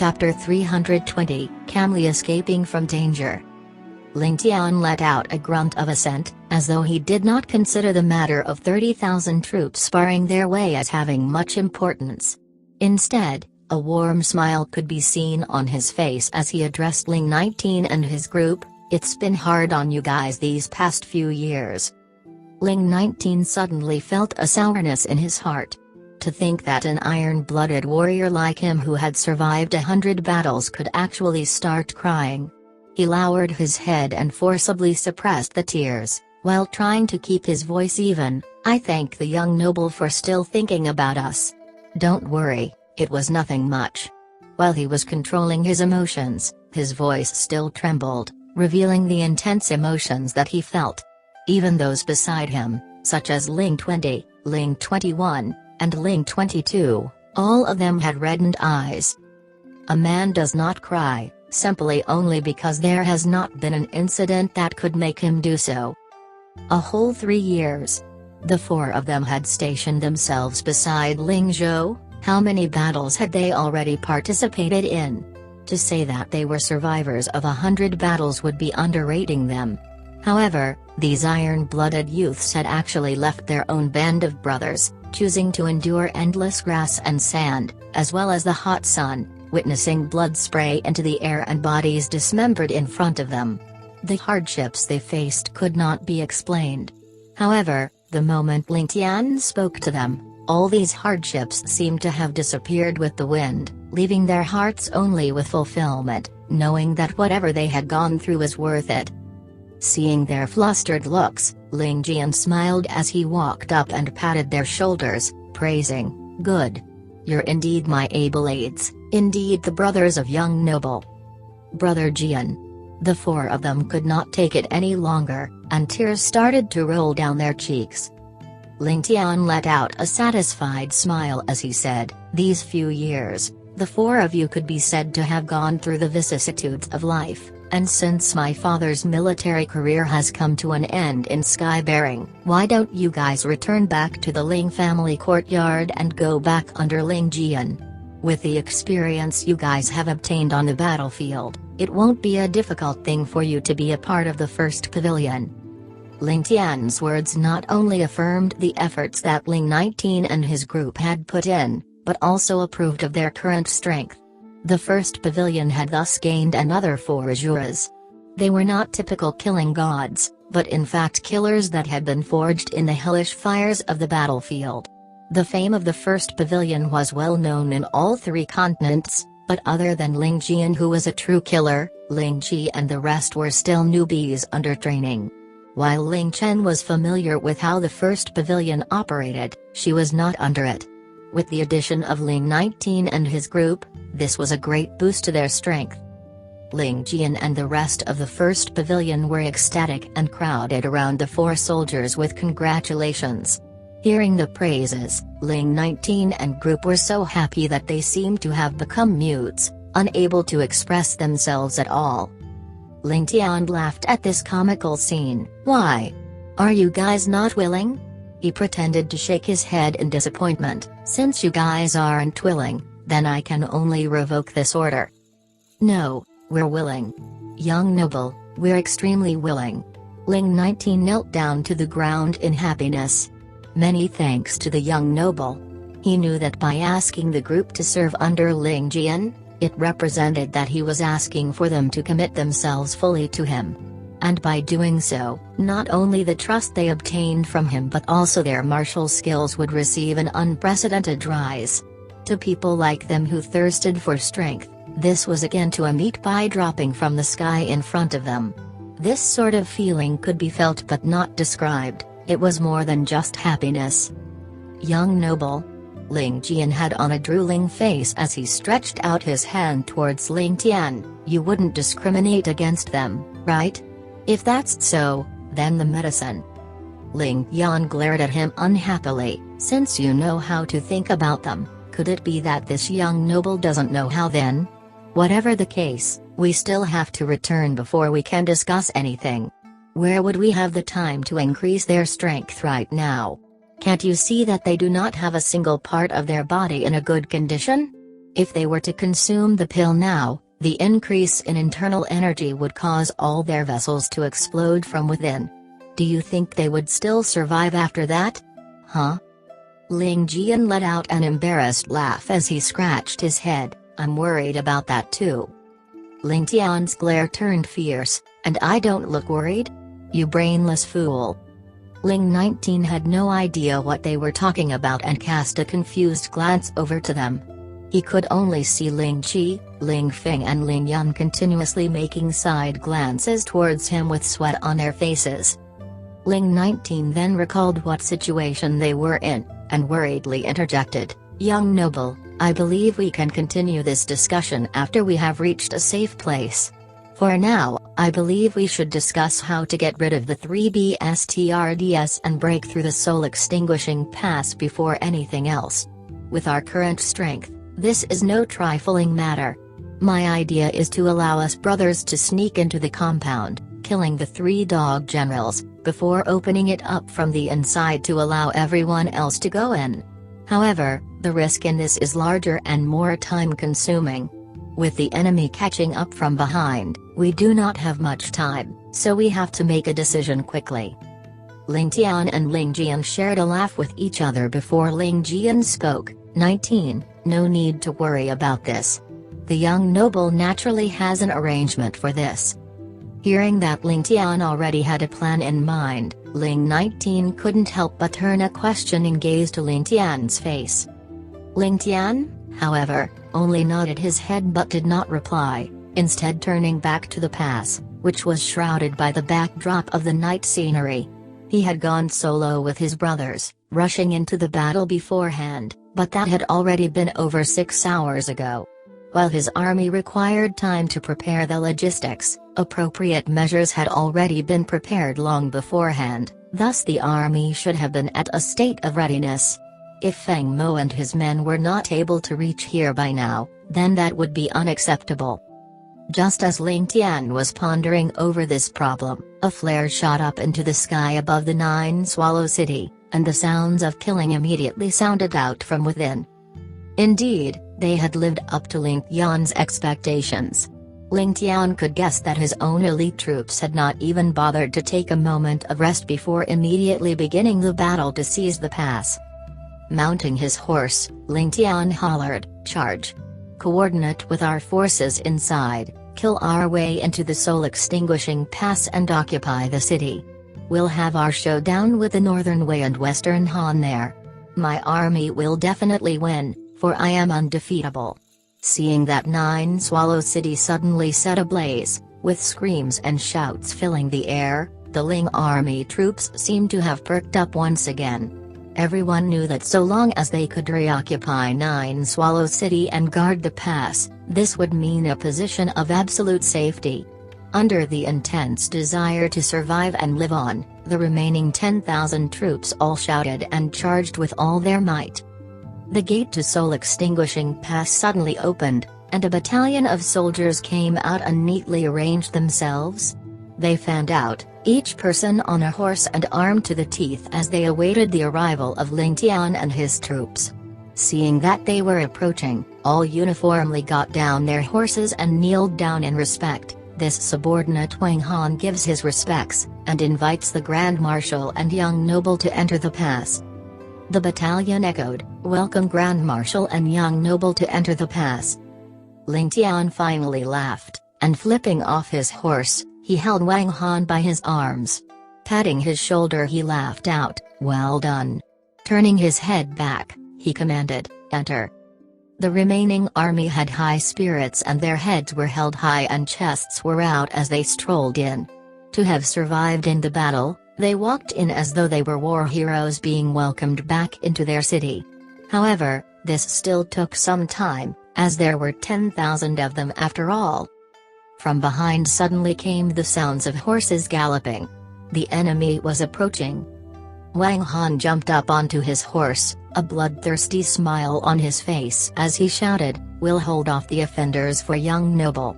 Chapter 320, Calmly Escaping from Danger. Ling Tian let out a grunt of assent, as though he did not consider the matter of 30,000 troops sparring their way as having much importance. Instead, a warm smile could be seen on his face as he addressed Ling Tian and his group. "It's been hard on you guys these past few years." Ling Tian suddenly felt a sourness in his heart. To think that an iron-blooded warrior like him who had survived 100 battles could actually start crying. He lowered his head and forcibly suppressed the tears, while trying to keep his voice even. "I thank the young noble for still thinking about us. Don't worry, it was nothing much." While he was controlling his emotions, his voice still trembled, revealing the intense emotions that he felt. Even those beside him, such as Ling 20, Ling 21, and Ling 22, all of them had reddened eyes. A man does not cry, simply only because there has not been an incident that could make him do so. A whole 3 years. The four of them had stationed themselves beside Ling Zhou. How many battles had they already participated in? To say that they were survivors of 100 battles would be underrating them. However, these iron-blooded youths had actually left their own band of brothers, choosing to endure endless grass and sand, as well as the hot sun, witnessing blood spray into the air and bodies dismembered in front of them. The hardships they faced could not be explained. However, the moment Ling Tian spoke to them, all these hardships seemed to have disappeared with the wind, leaving their hearts only with fulfillment, knowing that whatever they had gone through was worth it. Seeing their flustered looks, Ling Tian smiled as he walked up and patted their shoulders, praising, "Good. You're indeed my able aides, indeed the brothers of young noble." "Brother Jian." The four of them could not take it any longer, and tears started to roll down their cheeks. Ling Tian let out a satisfied smile as he said, "These few years, the four of you could be said to have gone through the vicissitudes of life, and since my father's military career has come to an end in sky-bearing, why don't you guys return back to the Ling family courtyard and go back under Ling Jian? With the experience you guys have obtained on the battlefield, it won't be a difficult thing for you to be a part of the first pavilion." Ling Tian's words not only affirmed the efforts that Ling 19 and his group had put in, but also approved of their current strength. The first pavilion had thus gained another 4 Asuras. They were not typical killing gods, but in fact killers that had been forged in the hellish fires of the battlefield. The fame of the first pavilion was well known in all 3 continents, but other than Ling Jian, who was a true killer, Ling Qi and the rest were still newbies under training. While Ling Chen was familiar with how the first pavilion operated, she was not under it. With the addition of Ling 19 and his group, this was a great boost to their strength. Ling Jian and the rest of the first pavilion were ecstatic and crowded around the 4 soldiers with congratulations. Hearing the praises, Ling 19 and group were so happy that they seemed to have become mutes, unable to express themselves at all. Ling Tian laughed at this comical scene. "Why? Are you guys not willing?" He pretended to shake his head in disappointment. "Since you guys aren't willing, then I can only revoke this order." "No, we're willing. Young noble, we're extremely willing." Ling 19 knelt down to the ground in happiness. Many thanks to the young noble. He knew that by asking the group to serve under Ling Jian, it represented that he was asking for them to commit themselves fully to him. And by doing so, not only the trust they obtained from him but also their martial skills would receive an unprecedented rise. To people like them who thirsted for strength, this was akin to a meat pie dropping from the sky in front of them. This sort of feeling could be felt but not described. It was more than just happiness. "Young noble." Ling Jian had on a drooling face as he stretched out his hand towards Ling Tian. "You wouldn't discriminate against them, right? If that's so, then the medicine." Ling Tian glared at him unhappily. "Since you know how to think about them, could it be that this young noble doesn't know how then? Whatever the case, we still have to return before we can discuss anything. Where would we have the time to increase their strength right now? Can't you see that they do not have a single part of their body in a good condition? If they were to consume the pill now, the increase in internal energy would cause all their vessels to explode from within. Do you think they would still survive after that? Huh? Ling Tian let out an embarrassed laugh as he scratched his head. I'm worried about that too. Ling Tian's glare turned fierce. And I don't look worried? You brainless fool. Ling 19 had no idea what they were talking about and cast a confused glance over to them. He could only see Ling Qi, Ling Feng and Ling Yun continuously making side glances towards him with sweat on their faces. Ling 19 then recalled what situation they were in, and worriedly interjected, "Young noble, I believe we can continue this discussion after we have reached a safe place. For now, I believe we should discuss how to get rid of the 3BSTRDS and break through the soul extinguishing pass before anything else. With our current strength, this is no trifling matter. My idea is to allow us brothers to sneak into the compound, killing the 3 dog generals, before opening it up from the inside to allow everyone else to go in. However, the risk in this is larger and more time-consuming. With the enemy catching up from behind, we do not have much time, so we have to make a decision quickly." Ling Tian and Ling Tian shared a laugh with each other before Ling Tian spoke. 19, no need to worry about this. The young noble naturally has an arrangement for this. Hearing that Ling Tian already had a plan in mind, Ling 19 couldn't help but turn a questioning gaze to Ling Tian's face. Ling Tian, however, only nodded his head but did not reply, instead turning back to the pass, which was shrouded by the backdrop of the night scenery. He had gone solo with his brothers, rushing into the battle beforehand, but that had already been over 6 hours ago. While his army required time to prepare the logistics, appropriate measures had already been prepared long beforehand, thus the army should have been at a state of readiness. If Feng Mo and his men were not able to reach here by now, then that would be unacceptable. Just as Ling Tian was pondering over this problem, a flare shot up into the sky above the Nine Swallow City, and the sounds of killing immediately sounded out from within. Indeed, they had lived up to Ling Tian's expectations. Ling Tian could guess that his own elite troops had not even bothered to take a moment of rest before immediately beginning the battle to seize the pass. Mounting his horse, Ling Tian hollered, "Charge! Coordinate with our forces inside, kill our way into the soul-extinguishing pass and occupy the city. We'll have our showdown with the Northern Wei and Western Han there. My army will definitely win, for I am undefeatable." Seeing that Nine Swallow City suddenly set ablaze, with screams and shouts filling the air, the Ling army troops seemed to have perked up once again. Everyone knew that so long as they could reoccupy Nine Swallow City and guard the pass, this would mean a position of absolute safety. Under the intense desire to survive and live on, the remaining 10,000 troops all shouted and charged with all their might. The gate to Soul Extinguishing Pass suddenly opened, and a battalion of soldiers came out and neatly arranged themselves. They fanned out, each person on a horse and armed to the teeth as they awaited the arrival of Ling Tian and his troops. Seeing that they were approaching, all uniformly got down their horses and kneeled down in respect. This subordinate Wang Han gives his respects, and invites the Grand Marshal and young noble to enter the pass. The battalion echoed, "Welcome Grand Marshal and young noble to enter the pass." Ling Tian finally laughed, and flipping off his horse, he held Wang Han by his arms. Patting his shoulder he laughed out, "Well done." Turning his head back, he commanded, "Enter." The remaining army had high spirits and their heads were held high and chests were out as they strolled in. To have survived in the battle, they walked in as though they were war heroes being welcomed back into their city. However, this still took some time, as there were 10,000 of them after all. From behind suddenly came the sounds of horses galloping. The enemy was approaching. Wang Han jumped up onto his horse, a bloodthirsty smile on his face as he shouted, "We'll hold off the offenders for young noble.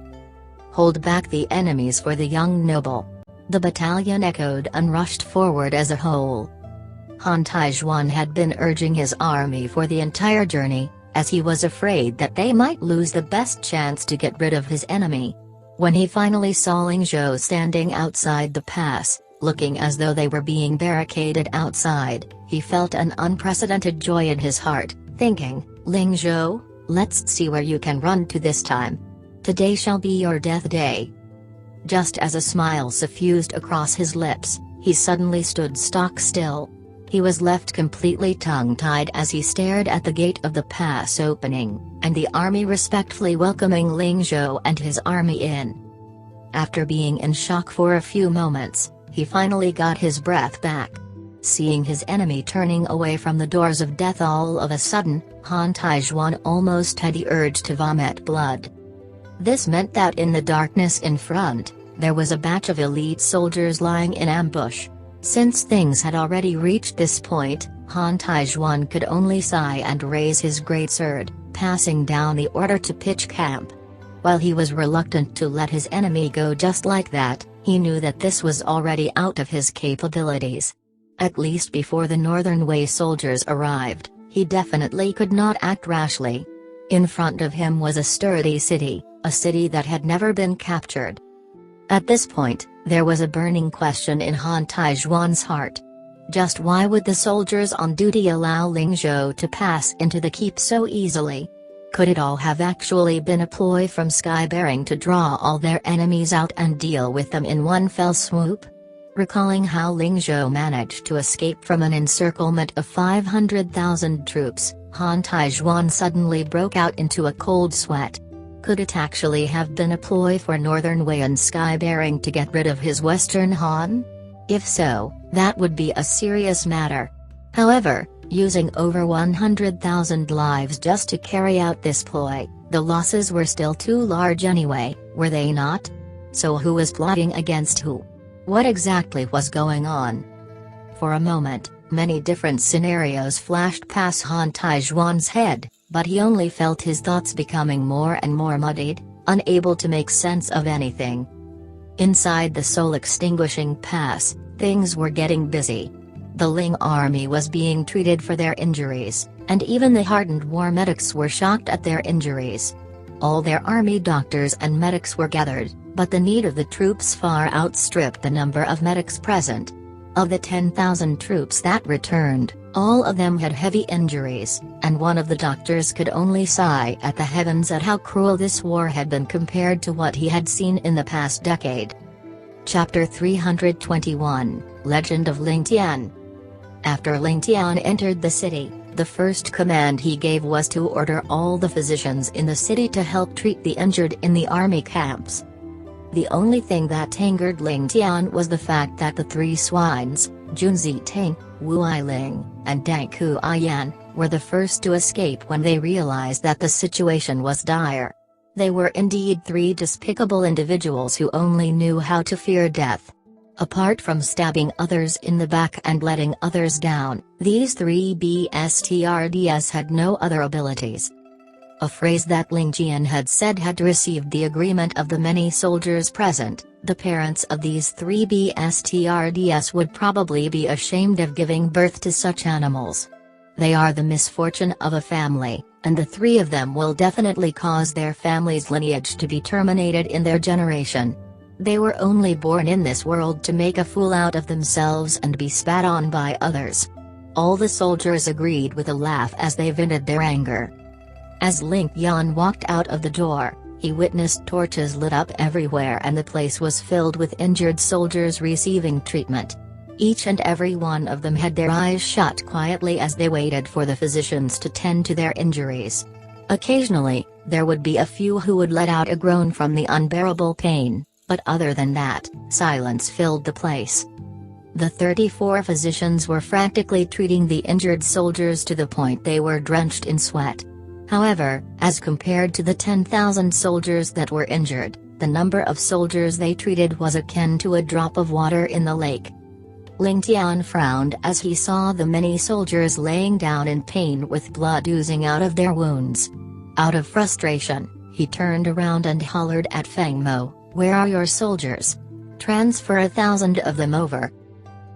Hold back the enemies for the young noble." The battalion echoed and rushed forward as a whole. Han Taizhuan had been urging his army for the entire journey, as he was afraid that they might lose the best chance to get rid of his enemy. When he finally saw Ling Zhou standing outside the pass, looking as though they were being barricaded outside, he felt an unprecedented joy in his heart, thinking, "Ling Zhou, let's see where you can run to this time. Today shall be your death day." Just as a smile suffused across his lips, he suddenly stood stock still. He was left completely tongue-tied as he stared at the gate of the pass opening, and the army respectfully welcoming Ling Zhou and his army in. After being in shock for a few moments, he finally got his breath back. Seeing his enemy turning away from the doors of death all of a sudden, Han Taizhuan almost had the urge to vomit blood. This meant that in the darkness in front, there was a batch of elite soldiers lying in ambush. Since things had already reached this point, Han Taizhuan could only sigh and raise his greatsword, passing down the order to pitch camp. While he was reluctant to let his enemy go just like that, he knew that this was already out of his capabilities. At least before the Northern Wei soldiers arrived, he definitely could not act rashly. In front of him was a sturdy city, a city that had never been captured. At this point, there was a burning question in Han Taizhuan's heart. Just why would the soldiers on duty allow Ling Zhou to pass into the keep so easily? Could it all have actually been a ploy from Skybearing to draw all their enemies out and deal with them in one fell swoop? Recalling how Ling Zhou managed to escape from an encirclement of 500,000 troops, Han Taizhuan suddenly broke out into a cold sweat. Could it actually have been a ploy for Northern Wei and Skybearing to get rid of his Western Han? If so, that would be a serious matter. However, using over 100,000 lives just to carry out this ploy, the losses were still too large anyway, were they not? So who was plotting against who? What exactly was going on? For a moment, many different scenarios flashed past Han Taizhuan's head, but he only felt his thoughts becoming more and more muddied, unable to make sense of anything. Inside the soul-extinguishing pass, things were getting busy. The Ling army was being treated for their injuries, and even the hardened war medics were shocked at their injuries. All their army doctors and medics were gathered, but the need of the troops far outstripped the number of medics present. Of the 10,000 troops that returned, all of them had heavy injuries, and one of the doctors could only sigh at the heavens at how cruel this war had been compared to what he had seen in the past decade. Chapter 321, Legend of Ling Tian. After Ling Tian entered the city, the first command he gave was to order all the physicians in the city to help treat the injured in the army camps. The only thing that angered Ling Tian was the fact that the three swines, Jun Ziting, Wu Ailing, and Dang Kuiyan, were the first to escape when they realized that the situation was dire. They were indeed three despicable individuals who only knew how to fear death. Apart from stabbing others in the back and letting others down, these three BSTRDs had no other abilities. A phrase that Ling Tian had said had received the agreement of the many soldiers present. The parents of these three BSTRDs would probably be ashamed of giving birth to such animals. They are the misfortune of a family, and the three of them will definitely cause their family's lineage to be terminated in their generation. They were only born in this world to make a fool out of themselves and be spat on by others. All the soldiers agreed with a laugh as they vented their anger. As Ling Tian walked out of the door, he witnessed torches lit up everywhere and the place was filled with injured soldiers receiving treatment. Each and every one of them had their eyes shut quietly as they waited for the physicians to tend to their injuries. Occasionally, there would be a few who would let out a groan from the unbearable pain, but other than that, silence filled the place. The 34 physicians were frantically treating the injured soldiers to the point they were drenched in sweat. However, as compared to the 10,000 soldiers that were injured, the number of soldiers they treated was akin to a drop of water in the lake. Ling Tian frowned as he saw the many soldiers laying down in pain with blood oozing out of their wounds. Out of frustration, he turned around and hollered at Feng Mo, "Where are your soldiers? Transfer 1,000 of them over."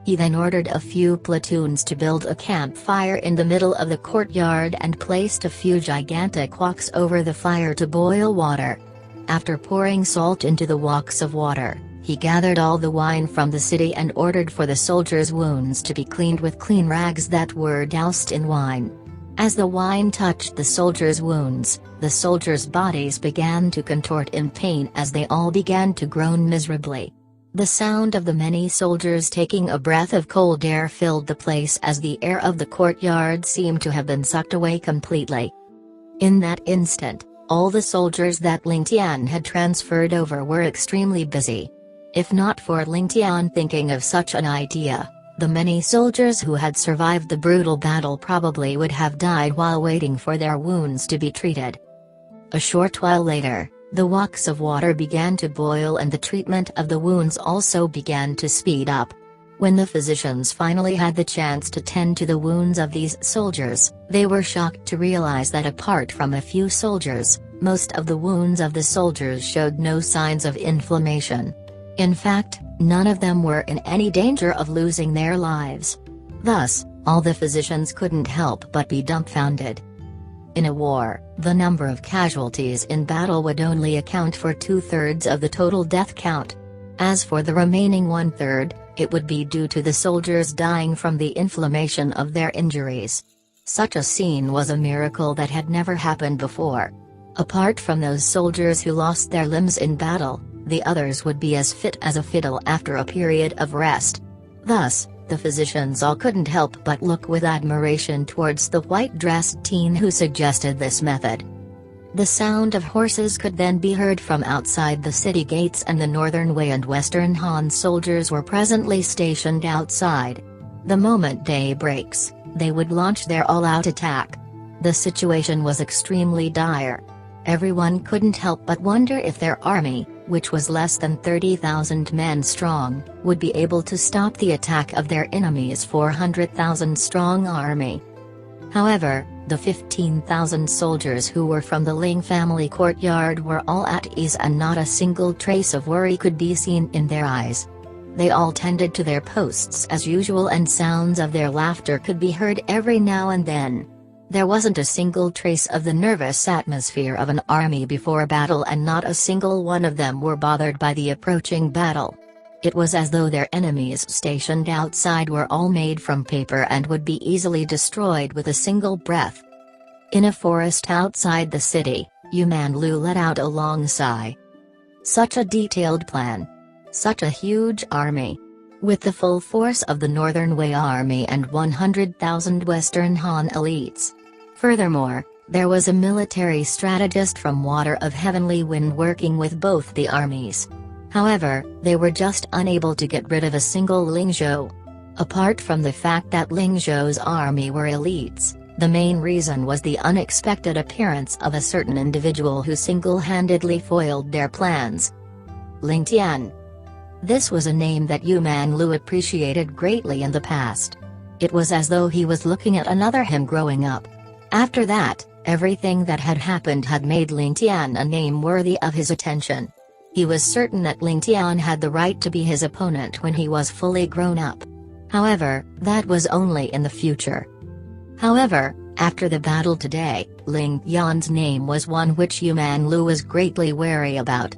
He then ordered a few platoons to build a campfire in the middle of the courtyard and placed a few gigantic woks over the fire to boil water. After pouring salt into the woks of water, he gathered all the wine from the city and ordered for the soldiers' wounds to be cleaned with clean rags that were doused in wine. As the wine touched the soldiers' wounds, the soldiers' bodies began to contort in pain as they all began to groan miserably. The sound of the many soldiers taking a breath of cold air filled the place as the air of the courtyard seemed to have been sucked away completely. In that instant, all the soldiers that Ling Tian had transferred over were extremely busy. If not for Ling Tian thinking of such an idea, the many soldiers who had survived the brutal battle probably would have died while waiting for their wounds to be treated. A short while later, the woks of water began to boil and the treatment of the wounds also began to speed up. When the physicians finally had the chance to tend to the wounds of these soldiers, they were shocked to realize that apart from a few soldiers, most of the wounds of the soldiers showed no signs of inflammation. In fact, none of them were in any danger of losing their lives. Thus, all the physicians couldn't help but be dumbfounded. In a war, the number of casualties in battle would only account for 2/3 of the total death count. As for the remaining 1/3, it would be due to the soldiers dying from the inflammation of their injuries. Such a scene was a miracle that had never happened before. Apart from those soldiers who lost their limbs in battle, the others would be as fit as a fiddle after a period of rest. Thus, the physicians all couldn't help but look with admiration towards the white-dressed teen who suggested this method. The sound of horses could then be heard from outside the city gates and the Northern Wei and Western Han soldiers were presently stationed outside. The moment day breaks, they would launch their all-out attack. The situation was extremely dire. Everyone couldn't help but wonder if their army, which was less than 30,000 men strong, would be able to stop the attack of their enemy's 400,000 strong army. However, the 15,000 soldiers who were from the Ling family courtyard were all at ease and not a single trace of worry could be seen in their eyes. They all tended to their posts as usual and sounds of their laughter could be heard every now and then. There wasn't a single trace of the nervous atmosphere of an army before a battle and not a single one of them were bothered by the approaching battle. It was as though their enemies stationed outside were all made from paper and would be easily destroyed with a single breath. In a forest outside the city, Yuman Lu let out a long sigh. Such a detailed plan. Such a huge army. With the full force of the Northern Wei army and 100,000 Western Han elites. Furthermore, there was a military strategist from Water of Heavenly Wind working with both the armies. However, they were just unable to get rid of a single Ling Zhou. Apart from the fact that Ling Zhou's army were elites, the main reason was the unexpected appearance of a certain individual who single-handedly foiled their plans. Ling Tian. This was a name that Yuman Lu appreciated greatly in the past. It was as though he was looking at another him growing up. After that, everything that had happened had made Ling Tian a name worthy of his attention. He was certain that Ling Tian had the right to be his opponent when he was fully grown up. However, that was only in the future. However, after the battle today, Ling Tian's name was one which Yuman Lu was greatly wary about.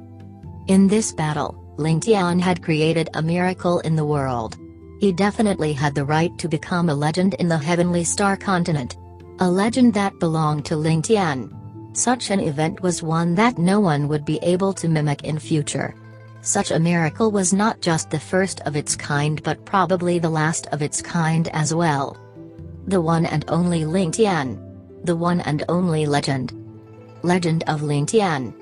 In this battle, Ling Tian had created a miracle in the world. He definitely had the right to become a legend in the Heavenly Star continent. A legend that belonged to Ling Tian. Such an event was one that no one would be able to mimic in future. Such a miracle was not just the first of its kind but probably the last of its kind as well. The one and only Ling Tian. The one and only legend. Legend of Ling Tian.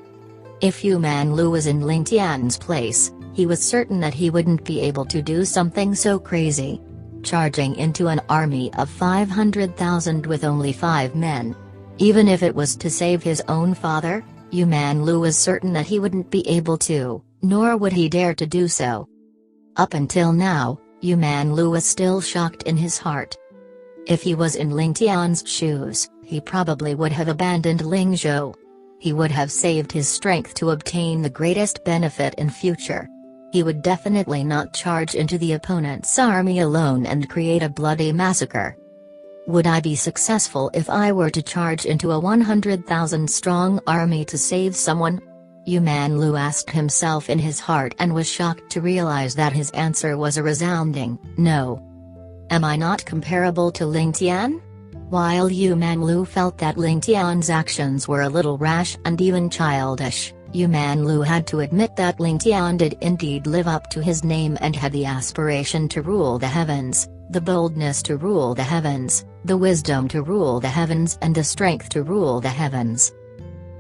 If Yuman Lu was in Ling Tian's place, he was certain that he wouldn't be able to do something so crazy. Charging into an army of 500,000 with only 5 men. Even if it was to save his own father, Yuman Lu was certain that he wouldn't be able to, nor would he dare to do so. Up until now, Yuman Lu was still shocked in his heart. If he was in Ling Tian's shoes, he probably would have abandoned Ling Zhou. He would have saved his strength to obtain the greatest benefit in future. He would definitely not charge into the opponent's army alone and create a bloody massacre. Would I be successful if I were to charge into a 100,000-strong army to save someone? Yu Manlu asked himself in his heart and was shocked to realize that his answer was a resounding no. Am I not comparable to Ling Tian? While Yu Manlu felt that Ling Tian's actions were a little rash and even childish, Yu Manlu had to admit that Ling Tian did indeed live up to his name and had the aspiration to rule the heavens, the boldness to rule the heavens, the wisdom to rule the heavens and the strength to rule the heavens.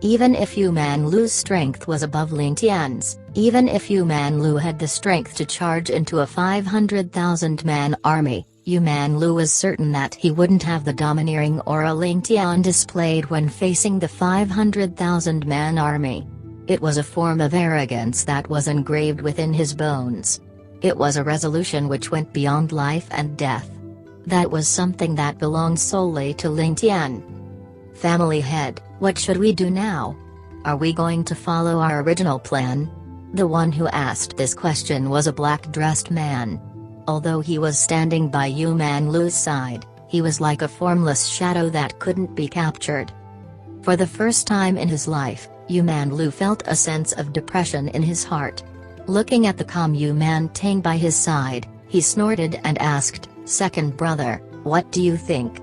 Even if Yu Manlu's strength was above Ling Tian's, even if Yu Manlu had the strength to charge into a 500,000-man army, Yu Manlu was certain that he wouldn't have the domineering aura Ling Tian displayed when facing the 500,000-man army. It was a form of arrogance that was engraved within his bones. It was a resolution which went beyond life and death. That was something that belonged solely to Ling Tian. Family head, what should we do now? Are we going to follow our original plan? The one who asked this question was a black-dressed man. Although he was standing by Yu Manlu's side, he was like a formless shadow that couldn't be captured. For the first time in his life, Yu Manlu felt a sense of depression in his heart. Looking at the calm Yu Man-ting by his side, he snorted and asked, "Second brother, what do you think?"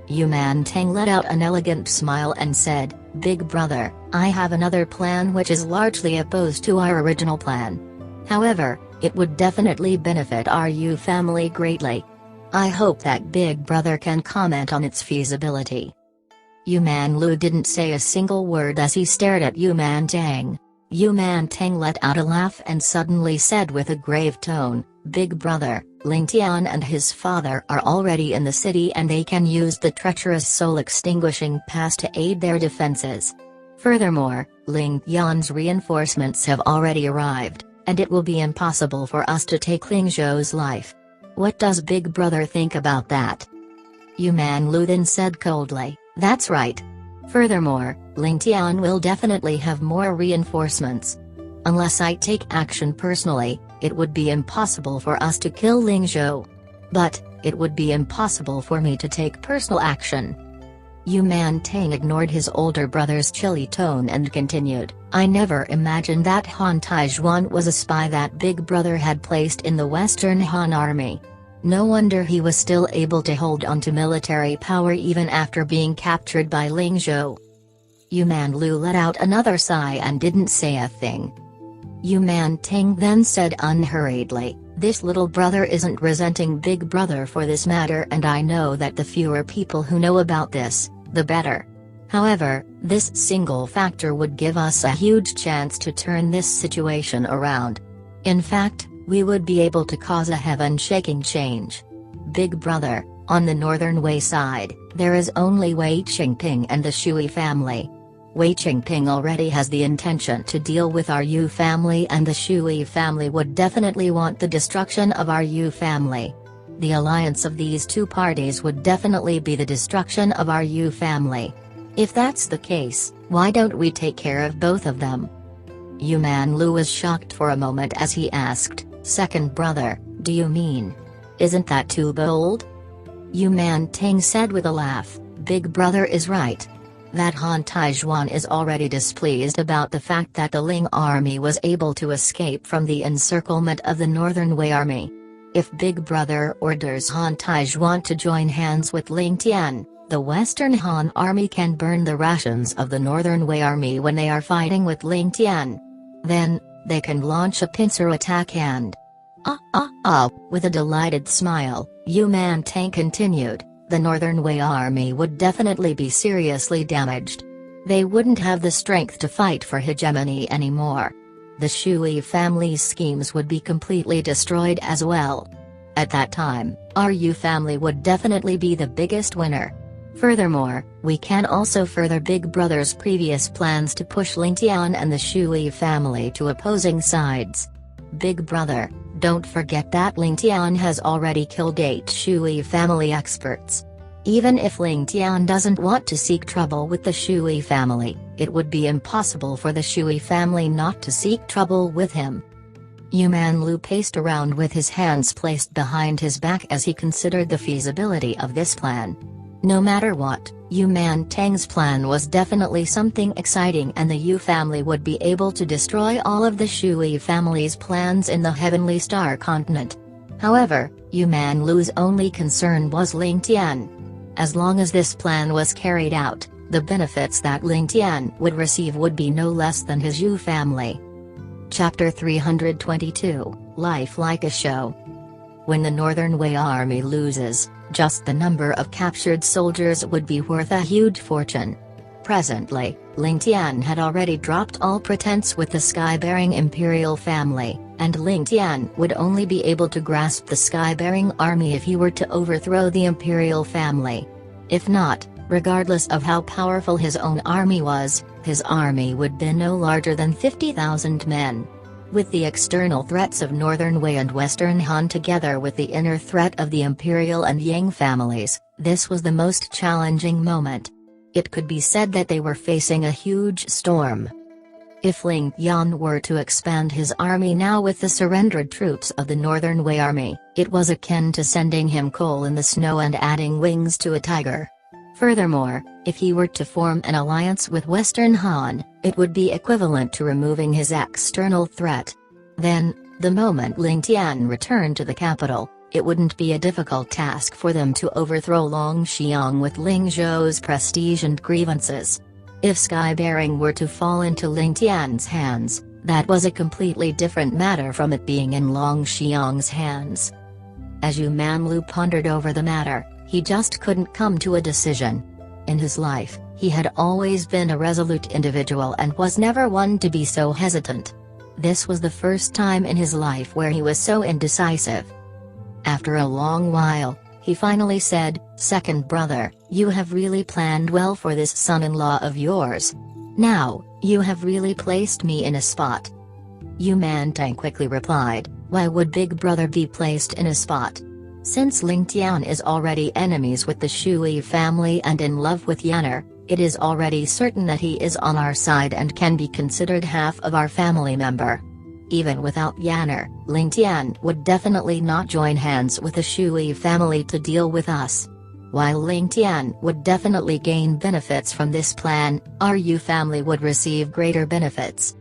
Yu Man-ting let out an elegant smile and said, "Big brother, I have another plan which is largely opposed to our original plan. However, it would definitely benefit our Yu family greatly. I hope that Big Brother can comment on its feasibility." Yu Manlu didn't say a single word as he stared at Yu Man-ting. Yu Man-ting let out a laugh and suddenly said with a grave tone, "Big Brother, Ling Tian and his father are already in the city and they can use the treacherous soul-extinguishing pass to aid their defenses. Furthermore, Ling Tian's reinforcements have already arrived, and it will be impossible for us to take Ling Zhou's life. What does Big Brother think about that?" Yu Manlu then said coldly, "That's right. Furthermore, Ling Tian will definitely have more reinforcements. Unless I take action personally, it would be impossible for us to kill Ling Zhou. But, it would be impossible for me to take personal action." Yu Man-ting ignored his older brother's chilly tone and continued, "I never imagined that Han Taizhuan was a spy that Big Brother had placed in the Western Han army. No wonder he was still able to hold on to military power even after being captured by Ling Zhou." Yu Manlu let out another sigh and didn't say a thing. Yu Man-ting then said unhurriedly, "This little brother isn't resenting Big Brother for this matter, and I know that the fewer people who know about this, the better. However, this single factor would give us a huge chance to turn this situation around. In fact, we would be able to cause a heaven-shaking change. Big Brother, on the Northern Wei side, there is only Wei Qingping and the Shui family. Wei Qingping already has the intention to deal with our Yu family, and the Shui family would definitely want the destruction of our Yu family. The alliance of these two parties would definitely be the destruction of our Yu family. If that's the case, why don't we take care of both of them?" Yu Manlu was shocked for a moment as he asked, "Second brother, do you mean? Isn't that too bold?" Yu Man-ting said with a laugh, "Big Brother is right. That Han Taizhuan is already displeased about the fact that the Ling army was able to escape from the encirclement of the Northern Wei army. If Big Brother orders Han Taizhuan to join hands with Ling Tian, the Western Han army can burn the rations of the Northern Wei army when they are fighting with Ling Tian. Then, they can launch a pincer attack and..." With a delighted smile, Yu Man-ting continued, "The Northern Wei army would definitely be seriously damaged. They wouldn't have the strength to fight for hegemony anymore. The Shui family's schemes would be completely destroyed as well. At that time, our Yu family would definitely be the biggest winner. Furthermore, we can also further Big Brother's previous plans to push Ling Tian and the Shui family to opposing sides. Big Brother, don't forget that Ling Tian has already killed 8 Shui family experts. Even if Ling Tian doesn't want to seek trouble with the Shui family, it would be impossible for the Shui family not to seek trouble with him." Yuman Lu paced around with his hands placed behind his back as he considered the feasibility of this plan. No matter what, Yuman Tang's plan was definitely something exciting, and the Yu family would be able to destroy all of the Shui family's plans in the Heavenly Star continent. However, Yuman Lu's only concern was Ling Tian. As long as this plan was carried out, the benefits that Ling Tian would receive would be no less than his Yu family. Chapter 322, Life Like a Show. When the Northern Wei army loses, just the number of captured soldiers would be worth a huge fortune. Presently, Ling Tian had already dropped all pretense with the sky-bearing imperial family, and Ling Tian would only be able to grasp the sky-bearing army if he were to overthrow the imperial family. If not, regardless of how powerful his own army was, his army would be no larger than 50,000 men. With the external threats of Northern Wei and Western Han together with the inner threat of the Imperial and Yang families, this was the most challenging moment. It could be said that they were facing a huge storm. If Ling Tian were to expand his army now with the surrendered troops of the Northern Wei army, it was akin to sending him coal in the snow and adding wings to a tiger. Furthermore, if he were to form an alliance with Western Han, it would be equivalent to removing his external threat. Then, the moment Ling Tian returned to the capital, it wouldn't be a difficult task for them to overthrow Longxiang with Ling Zhou's prestige and grievances. If sky-bearing were to fall into Ling Tian's hands, that was a completely different matter from it being in Longxiang's hands. As Yuman Lu pondered over the matter, he just couldn't come to a decision. In his life, he had always been a resolute individual and was never one to be so hesitant. This was the first time in his life where he was so indecisive. After a long while, he finally said, "Second brother, you have really planned well for this son-in-law of yours. Now, you have really placed me in a spot." Yuman Tang quickly replied, "Why would big brother be placed in a spot? Since Ling Tian is already enemies with the Shui family and in love with Yanner, it is already certain that he is on our side and can be considered half of our family member. Even without Yanner, Ling Tian would definitely not join hands with the Shui family to deal with us. While Ling Tian would definitely gain benefits from this plan, our Yu family would receive greater benefits.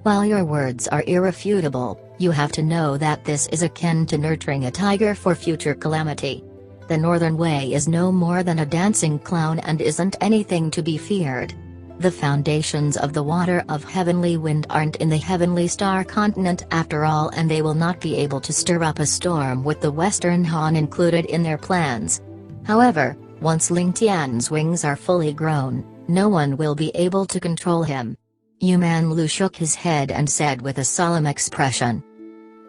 While your words are irrefutable, you have to know that this is akin to nurturing a tiger for future calamity. The Northern Wei is no more than a dancing clown and isn't anything to be feared. The foundations of the water of Heavenly Wind aren't in the Heavenly Star continent after all, and they will not be able to stir up a storm with the Western Han included in their plans. However, once Ling Tian's wings are fully grown, no one will be able to control him." Yuman Lu shook his head and said with a solemn expression.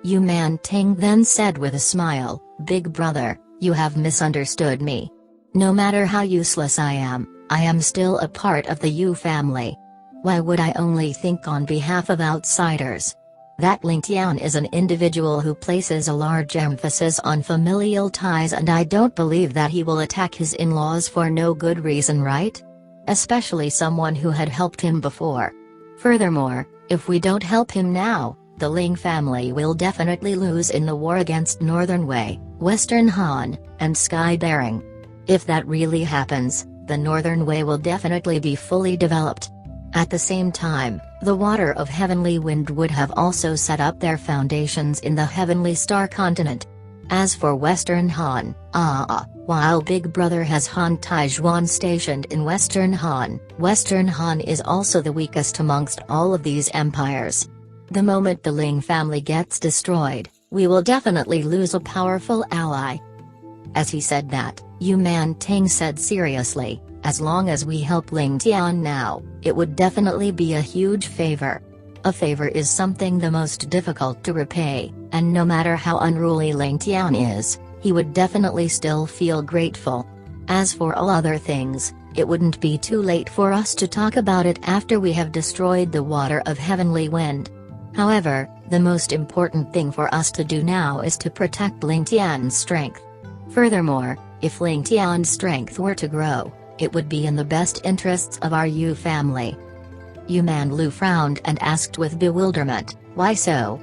Yuman Tang then said with a smile, "Big brother, you have misunderstood me. No matter how useless I am still a part of the Yu family. Why would I only think on behalf of outsiders? That Ling Tian is an individual who places a large emphasis on familial ties, and I don't believe that he will attack his in-laws for no good reason, right? Especially someone who had helped him before. Furthermore, if we don't help him now, the Ling family will definitely lose in the war against Northern Wei, Western Han, and Sky Bearing. If that really happens, the Northern Wei will definitely be fully developed. At the same time, the water of Heavenly Wind would have also set up their foundations in the Heavenly Star continent. As for Western Han, while Big Brother has Han Taizhuan stationed in Western Han is also the weakest amongst all of these empires. The moment the Ling family gets destroyed, we will definitely lose a powerful ally." As he said that, Yuman Tang said seriously, "As long as we help Ling Tian now, it would definitely be a huge favor. A favor is something the most difficult to repay, and no matter how unruly Ling Tian is, he would definitely still feel grateful. As for all other things, it wouldn't be too late for us to talk about it after we have destroyed the water of Heavenly Wind. However, the most important thing for us to do now is to protect Ling Tian's strength. Furthermore, if Ling Tian's strength were to grow, it would be in the best interests of our Yu family." Yuman Lu frowned and asked with bewilderment, "Why so?"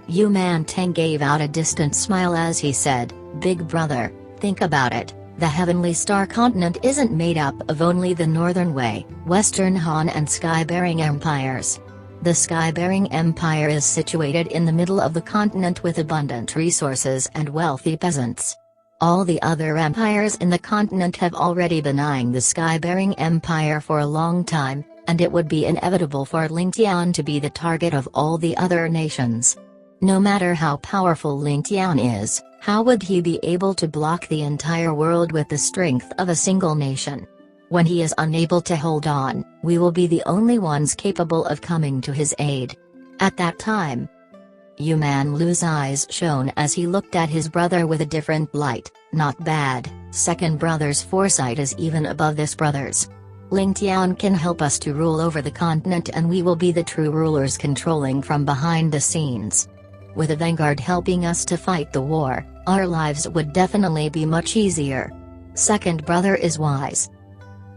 Yu Mantang gave out a distant smile as he said, "Big brother, think about it. The Heavenly Star continent isn't made up of only the Northern Wei, Western Han and Sky-bearing empires. The Sky-bearing Empire is situated in the middle of the continent with abundant resources and wealthy peasants. All the other empires in the continent have already been eyeing the Sky-bearing Empire for a long time, and it would be inevitable for Ling Tian to be the target of all the other nations. No matter how powerful Ling Tian is, how would he be able to block the entire world with the strength of a single nation? When he is unable to hold on, we will be the only ones capable of coming to his aid. At that time." Yu Manlu's eyes shone as he looked at his brother with a different light. "Not bad, second brother's foresight is even above this brother's. Ling Tian can help us to rule over the continent and we will be the true rulers controlling from behind the scenes. With a vanguard helping us to fight the war, our lives would definitely be much easier. Second brother is wise."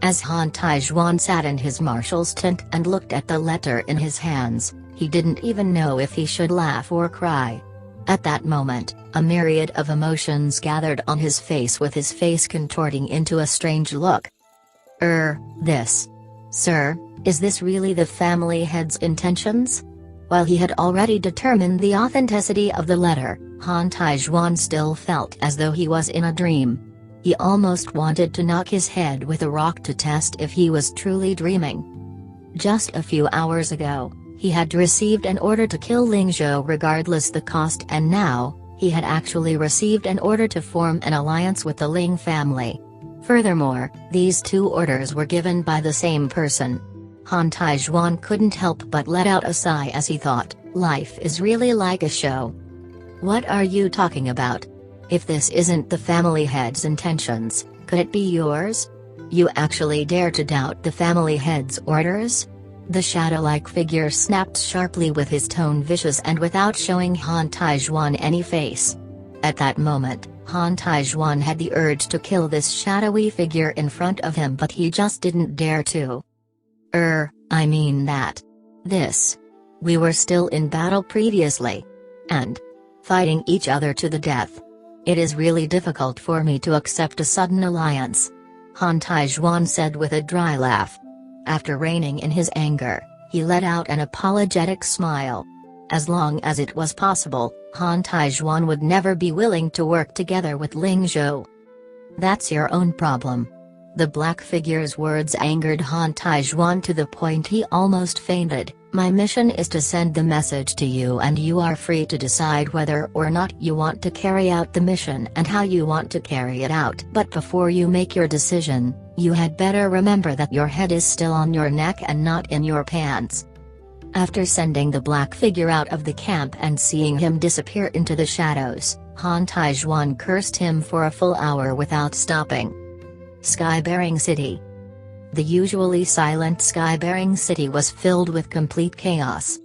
As Han Taizhuan sat in his marshal's tent and looked at the letter in his hands, he didn't even know if he should laugh or cry. At that moment, a myriad of emotions gathered on his face with his face contorting into a strange look. This. Sir, is this really the family head's intentions?" While he had already determined the authenticity of the letter, Han Taizhuan still felt as though he was in a dream. He almost wanted to knock his head with a rock to test if he was truly dreaming. Just a few hours ago, he had received an order to kill Ling Zhou regardless the cost, and now, he had actually received an order to form an alliance with the Ling family. Furthermore, these two orders were given by the same person. Han Taizhuan couldn't help but let out a sigh as he thought, life is really like a show. "What are you talking about? If this isn't the family head's intentions, could it be yours? You actually dare to doubt the family head's orders?" The shadow-like figure snapped sharply with his tone vicious and without showing Han Taizhuan any face. At that moment, Han Taizhuan had the urge to kill this shadowy figure in front of him, but he just didn't dare to. I mean that. We were still in battle previously. And fighting each other to the death. It is really difficult for me to accept a sudden alliance," Han Taizhuan said with a dry laugh. After reining in his anger, he let out an apologetic smile. As long as it was possible, Han Taizhuan would never be willing to work together with Ling Zhou. "That's your own problem." The black figure's words angered Han Taizhuan to the point he almost fainted. "My mission is to send the message to you and you are free to decide whether or not you want to carry out the mission and how you want to carry it out. But before you make your decision, you had better remember that your head is still on your neck and not in your pants." After sending the black figure out of the camp and seeing him disappear into the shadows, Han Taizhuan cursed him for a full hour without stopping. Sky-bearing City. The usually silent Sky-bearing City was filled with complete chaos.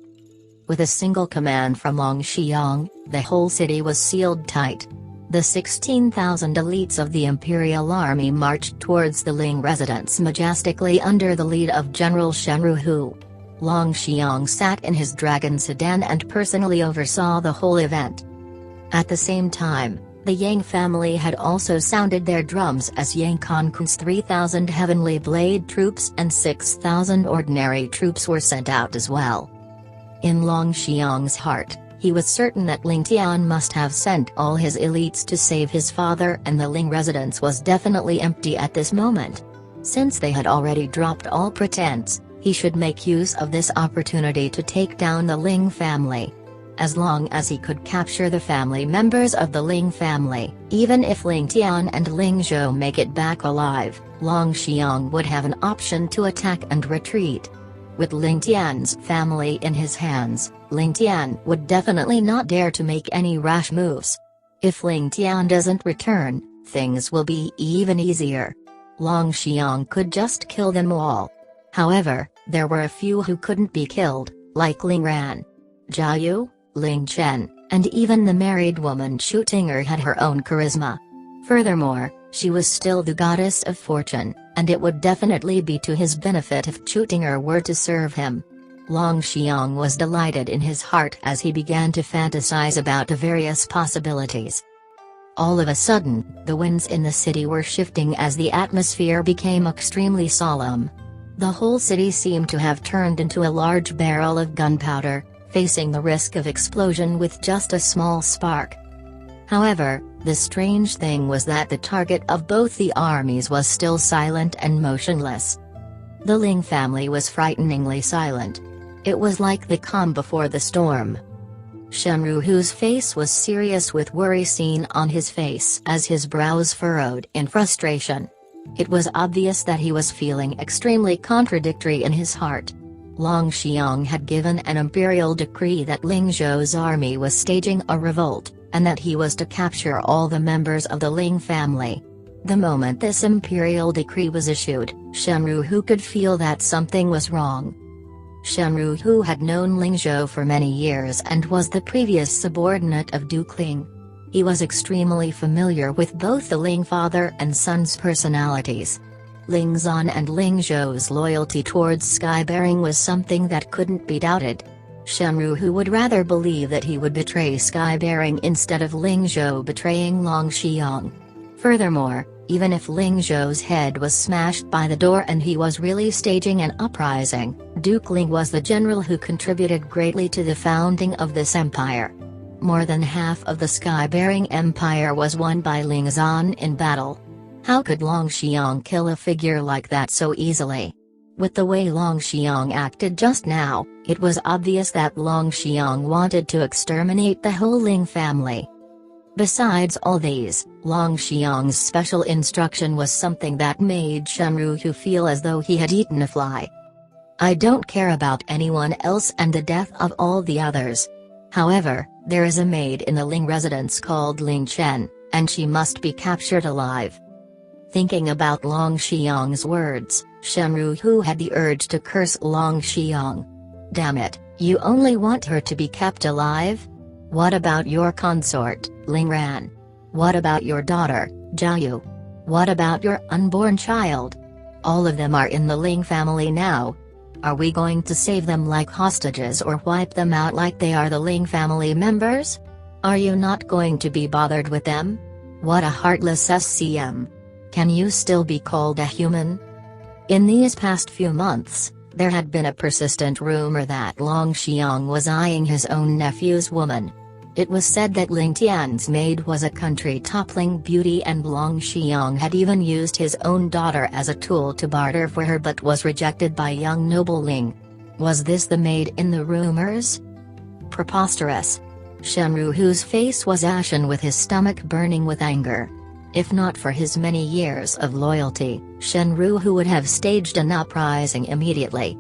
With a single command from Long Xiang, the whole city was sealed tight. The 16,000 elites of the Imperial Army marched towards the Ling residence majestically under the lead of General Shen Ruhu. Long Xiang sat in his dragon sedan and personally oversaw the whole event. At the same time, the Yang family had also sounded their drums as Yang Conquer's 3,000 heavenly blade troops and 6,000 ordinary troops were sent out as well. In Long Xiang's heart, he was certain that Ling Tian must have sent all his elites to save his father, and the Ling residence was definitely empty at this moment. Since they had already dropped all pretense, he should make use of this opportunity to take down the Ling family. As long as he could capture the family members of the Ling family, even if Ling Tian and Ling Zhou make it back alive, Long Xiang would have an option to attack and retreat. With Ling Tian's family in his hands, Ling Tian would definitely not dare to make any rash moves. If Ling Tian doesn't return, things will be even easier. Long Xiang could just kill them all. However, there were a few who couldn't be killed, like Ling Ran, Zhao Yu, Ling Chen, and even the married woman Shu Tinger had her own charisma. Furthermore, she was still the goddess of fortune, and it would definitely be to his benefit if Chu Tinger were to serve him. Long Xiang was delighted in his heart as he began to fantasize about the various possibilities. All of a sudden, the winds in the city were shifting as the atmosphere became extremely solemn. The whole city seemed to have turned into a large barrel of gunpowder, facing the risk of explosion with just a small spark. However, the strange thing was that the target of both the armies was still silent and motionless. The Ling family was frighteningly silent. It was like the calm before the storm. Shenru, whose face was serious with worry seen on his face as his brows furrowed in frustration. It was obvious that he was feeling extremely contradictory in his heart. Long Xiang had given an imperial decree that Ling Zhou's army was staging a revolt, and that he was to capture all the members of the Ling family. The moment this imperial decree was issued, Shenru, who could feel that something was wrong. Shenru, who had known Ling Zhou for many years and was the previous subordinate of Duke Ling. He was extremely familiar with both the Ling father and son's personalities. Ling Zan and Ling Zhou's loyalty towards Skybearing was something that couldn't be doubted. Shenru, who would rather believe that he would betray Skybearing instead of Ling Zhou betraying Long Xiang. Furthermore, even if Ling Zhou's head was smashed by the door and he was really staging an uprising, Duke Ling was the general who contributed greatly to the founding of this empire. More than half of the Skybearing Empire was won by Ling Zan in battle. How could Long Xiang kill a figure like that so easily? With the way Long Xiang acted just now, it was obvious that Long Xiang wanted to exterminate the whole Ling family. Besides all these, Long Xiang's special instruction was something that made Shenru feel as though he had eaten a fly. I don't care about anyone else and the death of all the others. However, there is a maid in the Ling residence called Ling Tian, and she must be captured alive. Thinking about Long Xiang's words, Shenru had the urge to curse Long Xiang. Damn it, you only want her to be kept alive? What about your consort, Ling Ran? What about your daughter, Jiayu? What about your unborn child? All of them are in the Ling family now. Are we going to save them like hostages or wipe them out like they are the Ling family members? Are you not going to be bothered with them? What a heartless SCM. Can you still be called a human? In these past few months, there had been a persistent rumor that Long Xiang was eyeing his own nephew's woman. It was said that Ling Tian's maid was a country-toppling beauty and Long Xiang had even used his own daughter as a tool to barter for her but was rejected by young noble Ling. Was this the maid in the rumors? Preposterous. Shenru, whose face was ashen with his stomach burning with anger. If not for his many years of loyalty, Shenru would have staged an uprising immediately.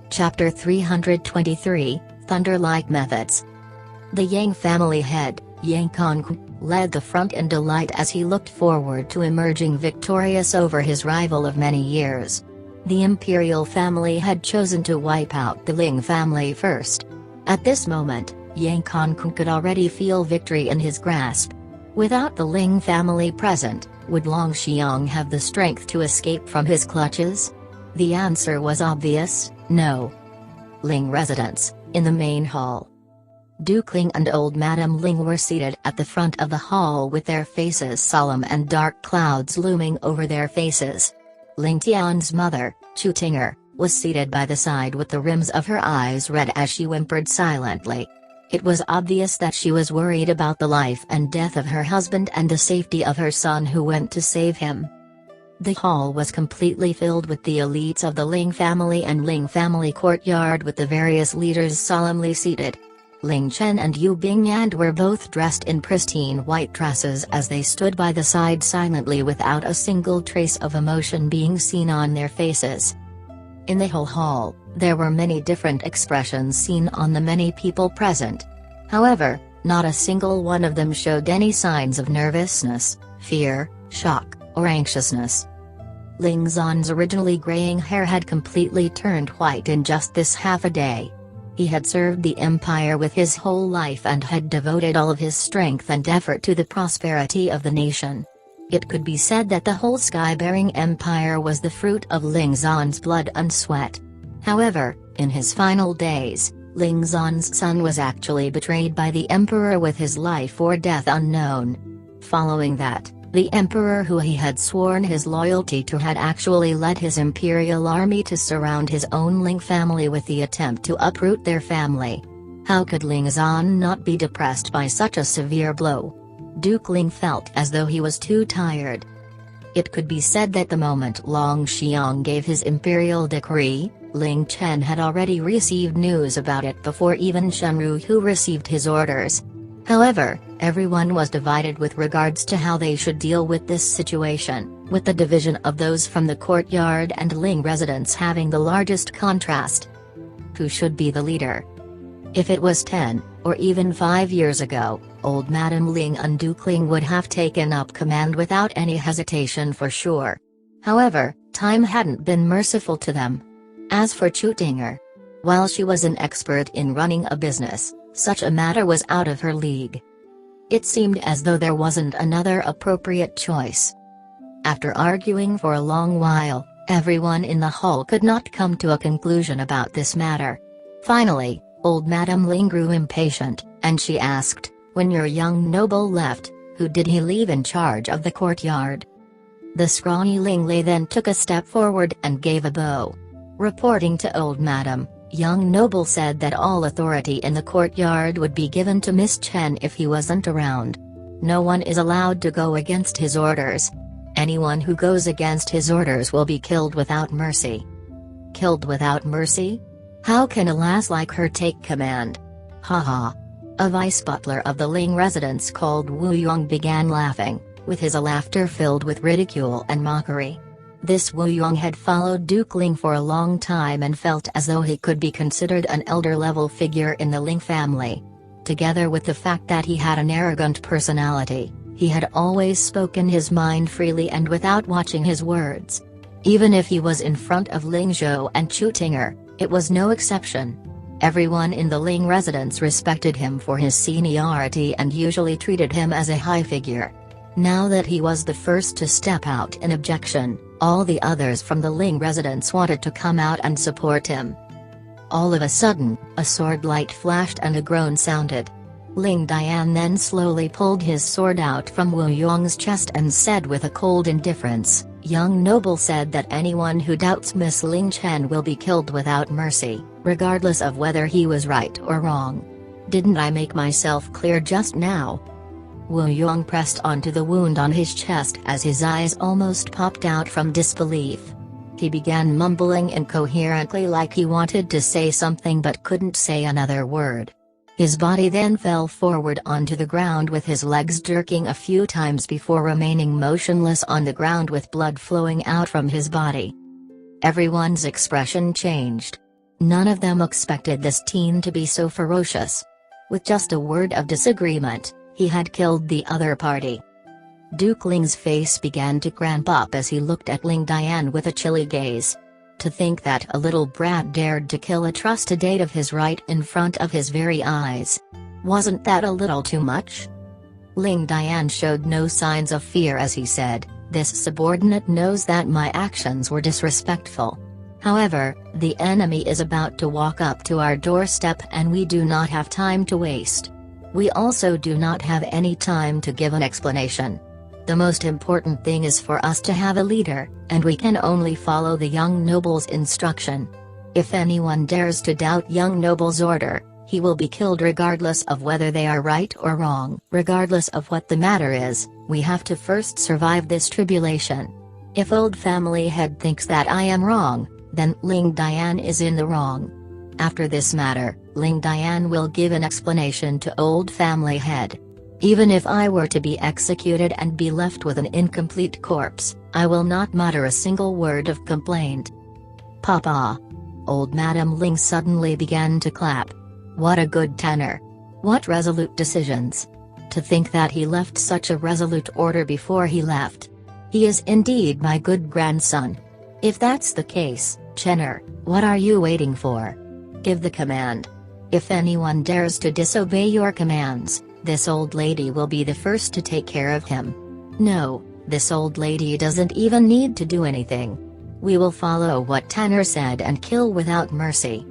Chapter 323, Thunder-like Methods. The Yang family head, Yang Kong, led the front in delight as he looked forward to emerging victorious over his rival of many years. The imperial family had chosen to wipe out the Ling family first. At this moment, Yang Kong could already feel victory in his grasp. Without the Ling family present, would Long Xiang have the strength to escape from his clutches? The answer was obvious, no. Ling residence, in the main hall. Duke Ling and old Madame Ling were seated at the front of the hall with their faces solemn and dark clouds looming over their faces. Ling Tian's mother, Chu Tinger, was seated by the side with the rims of her eyes red as she whimpered silently. It was obvious that she was worried about the life and death of her husband and the safety of her son who went to save him. The hall was completely filled with the elites of the Ling family and Ling family courtyard with the various leaders solemnly seated. Ling Chen and Yu Bingyand were both dressed in pristine white dresses as they stood by the side silently without a single trace of emotion being seen on their faces. In the whole hall, there were many different expressions seen on the many people present. However, not a single one of them showed any signs of nervousness, fear, shock, or anxiousness. Ling Zan's originally graying hair had completely turned white in just this half a day. He had served the empire with his whole life and had devoted all of his strength and effort to the prosperity of the nation. It could be said that the whole Skybearing Empire was the fruit of Ling Zan's blood and sweat. However, In his final days, Ling Xuan's son was actually betrayed by the emperor with his life or death unknown. Following that, the emperor who he had sworn his loyalty to had actually led his imperial army to surround his own Ling family with the attempt to uproot their family. How could Ling Xuan not be depressed by such a severe blow? Duke Ling felt as though he was too tired. It could be said that the moment Long Xiong gave his imperial decree, Ling Chen had already received news about it before even Shenru Hu received his orders. However, everyone was divided with regards to how they should deal with this situation, with the division of those from the courtyard and Ling residents having the largest contrast. Who should be the leader? If it was 10, or even 5 years ago, old Madame Ling and Duke Ling would have taken up command without any hesitation for sure. However, time hadn't been merciful to them. As for Chu Tinger, while she was an expert in running a business, such a matter was out of her league. It seemed as though there wasn't another appropriate choice. After arguing for a long while, everyone in the hall could not come to a conclusion about this matter. Finally, old Madame Ling grew impatient, and she asked, "When your young noble left, who did he leave in charge of the courtyard?" The scrawny Ling Lei then took a step forward and gave a bow. Reporting to old Madame, young noble said that all authority in the courtyard would be given to Miss Chen if he wasn't around. No one is allowed to go against his orders. Anyone who goes against his orders will be killed without mercy. Killed without mercy? How can a lass like her take command? Haha. A vice butler of the Ling residence called Wu Yong began laughing, with his laughter filled with ridicule and mockery. This Wu Yong had followed Duke Ling for a long time and felt as though he could be considered an elder-level figure in the Ling family. Together with the fact that he had an arrogant personality, he had always spoken his mind freely and without watching his words. Even if he was in front of Ling Zhou and Chu Tinger, it was no exception. Everyone in the Ling residence respected him for his seniority and usually treated him as a high figure. Now that he was the first to step out in objection, all the others from the Ling residence wanted to come out and support him. All of a sudden, a sword light flashed and a groan sounded. Ling Tian then slowly pulled his sword out from Wu Yong's chest and said with a cold indifference, "Young noble said that anyone who doubts Miss Ling Chen will be killed without mercy, regardless of whether he was right or wrong. Didn't I make myself clear just now?" Wu Yong pressed onto the wound on his chest as his eyes almost popped out from disbelief. He began mumbling incoherently like he wanted to say something but couldn't say another word. His body then fell forward onto the ground with his legs jerking a few times before remaining motionless on the ground with blood flowing out from his body. Everyone's expression changed. None of them expected this teen to be so ferocious. With just a word of disagreement, he had killed the other party. Duke Ling's face began to cramp up as he looked at Ling Tian with a chilly gaze. To think that a little brat dared to kill a trusted aide of his right in front of his very eyes. Wasn't that a little too much? Ling Tian showed no signs of fear as he said, "This subordinate knows that my actions were disrespectful. However, the enemy is about to walk up to our doorstep and we do not have time to waste. We also do not have any time to give an explanation. The most important thing is for us to have a leader, and we can only follow the young noble's instruction. If anyone dares to doubt young noble's order, he will be killed regardless of whether they are right or wrong. Regardless of what the matter is, we have to first survive this tribulation. If old family head thinks that I am wrong, then Ling Tian is in the wrong. After this matter, Ling Tian will give an explanation to old family head. Even if I were to be executed and be left with an incomplete corpse, I will not mutter a single word of complaint." "Papa!" Old Madame Ling suddenly began to clap. What a good tenor! What resolute decisions! To think that he left such a resolute order before he left. He is indeed my good grandson. If that's the case, Chenner, what are you waiting for? Give the command. If anyone dares to disobey your commands, this old lady will be the first to take care of him. No, this old lady doesn't even need to do anything. We will follow what Tanner said and kill without mercy.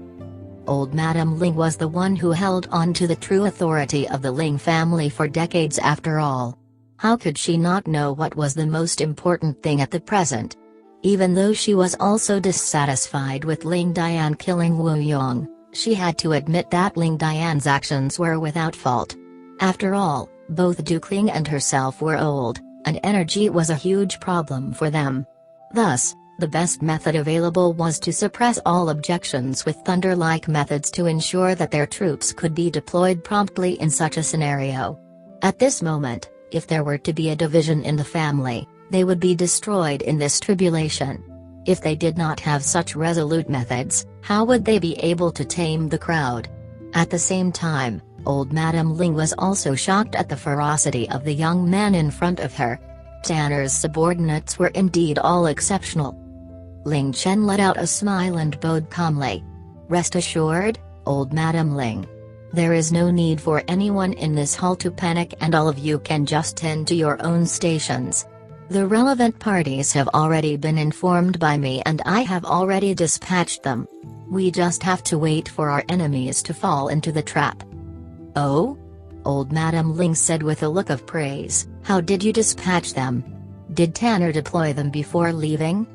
Old Madam Ling was the one who held on to the true authority of the Ling family for decades after all. How could she not know what was the most important thing at the present? Even though she was also dissatisfied with Ling Dian killing Wu Yong, she had to admit that Ling Dian's actions were without fault. After all, both Duke Ling and herself were old, and energy was a huge problem for them. Thus, the best method available was to suppress all objections with thunder-like methods to ensure that their troops could be deployed promptly in such a scenario. At this moment, if there were to be a division in the family, they would be destroyed in this tribulation. If they did not have such resolute methods, how would they be able to tame the crowd? At the same time, old Madam Ling was also shocked at the ferocity of the young man in front of her. Tanner's subordinates were indeed all exceptional. Ling Chen let out a smile and bowed calmly. Rest assured, old Madam Ling. There is no need for anyone in this hall to panic, and all of you can just tend to your own stations. The relevant parties have already been informed by me and I have already dispatched them. We just have to wait for our enemies to fall into the trap. Oh? Old Madam Ling said with a look of praise. How did you dispatch them? Did Tanner deploy them before leaving?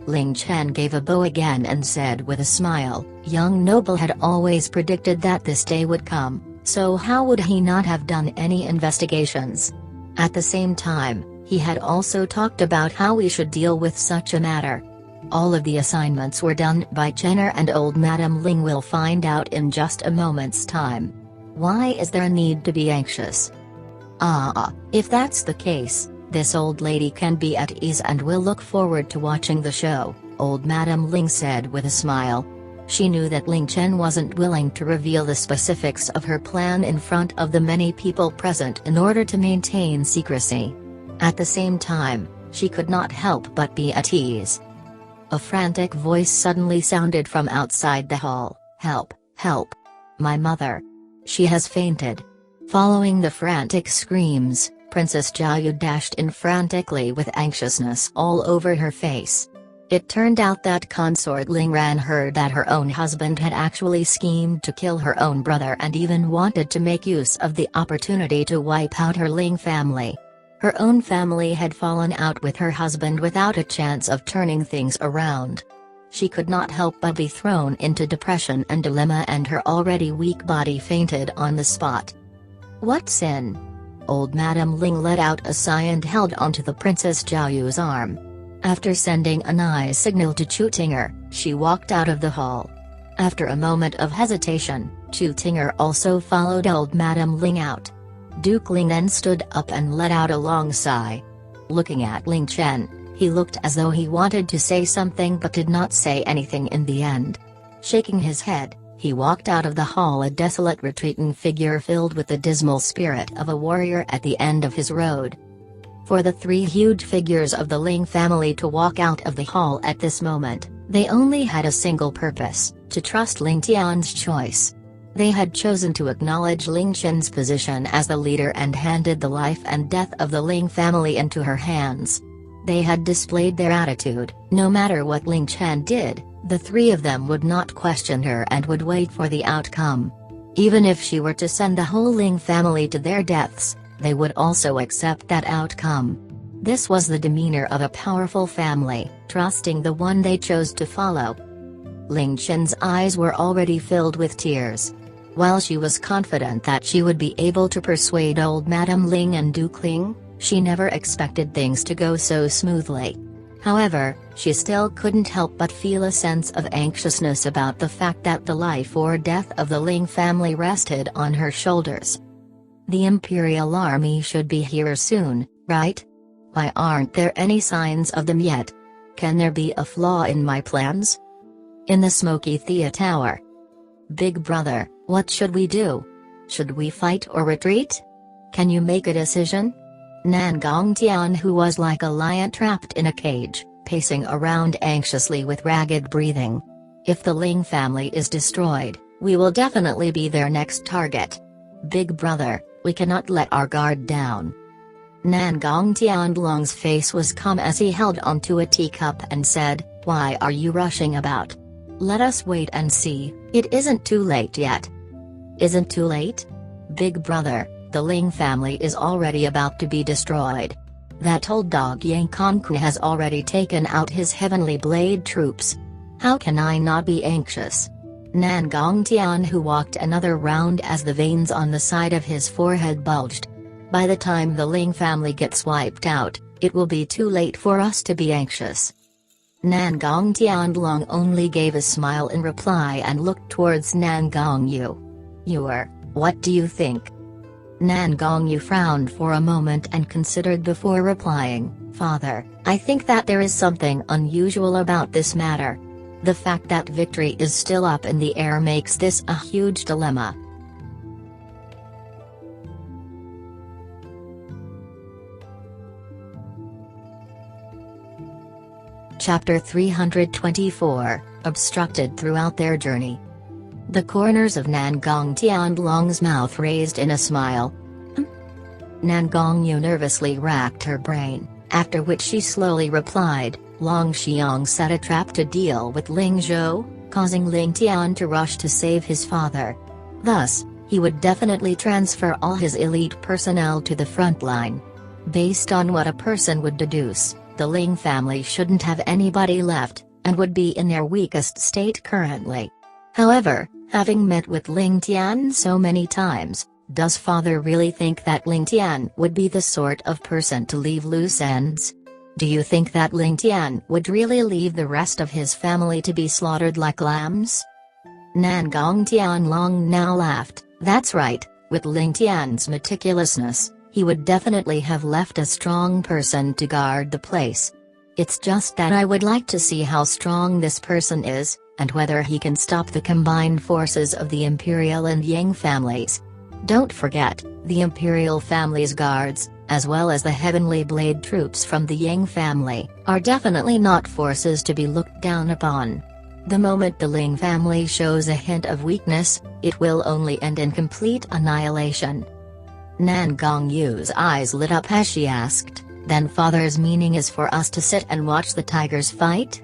Ling Chen gave a bow again and said with a smile, young noble had always predicted that this day would come, so how would he not have done any investigations? At the same time, he had also talked about how we should deal with such a matter. All of the assignments were done by Jenner and old Madam Ling will find out in just a moment's time. Why is there a need to be anxious? If that's the case, this old lady can be at ease and will look forward to watching the show, old Madam Ling said with a smile. She knew that Ling Chen wasn't willing to reveal the specifics of her plan in front of the many people present in order to maintain secrecy. At the same time, she could not help but be at ease. A frantic voice suddenly sounded from outside the hall. Help, help. My mother. She has fainted. Following the frantic screams, Princess Jiayu dashed in frantically with anxiousness all over her face. It turned out that consort Ling Ran heard that her own husband had actually schemed to kill her own brother and even wanted to make use of the opportunity to wipe out her Ling family. Her own family had fallen out with her husband without a chance of turning things around. She could not help but be thrown into depression and dilemma, and her already weak body fainted on the spot. What sin? Old Madam Ling let out a sigh and held onto the Princess Jiayu's arm. After sending an eye signal to Chu Tinger, she walked out of the hall. After a moment of hesitation, Chu Tinger also followed old Madam Ling out. Duke Ling then stood up and let out a long sigh. Looking at Ling Chen, he looked as though he wanted to say something but did not say anything in the end. Shaking his head, he walked out of the hall, a desolate retreating figure filled with the dismal spirit of a warrior at the end of his road. For the three huge figures of the Ling family to walk out of the hall at this moment, they only had a single purpose: to trust Ling Tian's choice. They had chosen to acknowledge Ling Chen's position as the leader and handed the life and death of the Ling family into her hands. They had displayed their attitude. No matter what Ling Chen did, the three of them would not question her and would wait for the outcome. Even if she were to send the whole Ling family to their deaths, they would also accept that outcome. This was the demeanor of a powerful family, trusting the one they chose to follow. Ling Chen's eyes were already filled with tears. While she was confident that she would be able to persuade old Madam Ling and Duke Ling, she never expected things to go so smoothly. However, she still couldn't help but feel a sense of anxiousness about the fact that the life or death of the Ling family rested on her shoulders. The Imperial Army should be here soon, right? Why aren't there any signs of them yet? Can there be a flaw in my plans? In the smoky Thea Tower. Big brother, what should we do? Should we fight or retreat? Can you make a decision? Ling Tian, who was like a lion trapped in a cage, pacing around anxiously with ragged breathing. If the Ling family is destroyed, we will definitely be their next target. Big brother, we cannot let our guard down. Ling Tianlong's face was calm as he held onto a teacup and said, "Why are you rushing about? Let us wait and see. It isn't too late yet. Isn't too late? Big brother, the Ling family is already about to be destroyed. That old dog Yang Kongku has already taken out his heavenly blade troops. How can I not be anxious? Ling Tian, who walked another round as the veins on the side of his forehead bulged. By the time the Ling family gets wiped out, it will be too late for us to be anxious. Ling Tian Long only gave a smile in reply and looked towards Yu. What do you think? Yu frowned for a moment and considered before replying, Father, I think that there is something unusual about this matter. The fact that victory is still up in the air makes this a huge dilemma. Chapter 324, Obstructed throughout their journey. The corners of Ling Tian Long's mouth raised in a smile. Yu nervously racked her brain, after which she slowly replied, Long Xiang set a trap to deal with Ling Zhou, causing Ling Tian to rush to save his father. Thus, he would definitely transfer all his elite personnel to the front line. Based on what a person would deduce, the Ling family shouldn't have anybody left, and would be in their weakest state currently. However, having met with Ling Tian so many times, does father really think that Ling Tian would be the sort of person to leave loose ends? Do you think that Ling Tian would really leave the rest of his family to be slaughtered like lambs? Ling Tian Long now laughed. That's right, with Ling Tian's meticulousness, he would definitely have left a strong person to guard the place. It's just that I would like to see how strong this person is, and whether he can stop the combined forces of the Imperial and Yang families. Don't forget, the Imperial family's guards, as well as the Heavenly Blade troops from the Yang family, are definitely not forces to be looked down upon. The moment the Ling family shows a hint of weakness, it will only end in complete annihilation. Yu's eyes lit up as she asked, Then father's meaning is for us to sit and watch the tigers fight?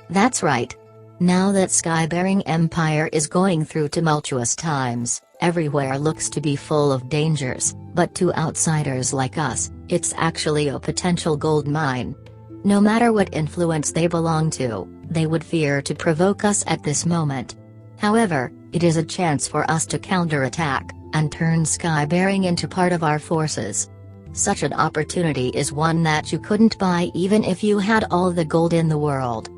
That's right. Now that Skybearing Empire is going through tumultuous times, everywhere looks to be full of dangers, but to outsiders like us, it's actually a potential gold mine. No matter what influence they belong to, they would fear to provoke us at this moment. However, it is a chance for us to counterattack, and turn Skybearing into part of our forces. Such an opportunity is one that you couldn't buy even if you had all the gold in the world.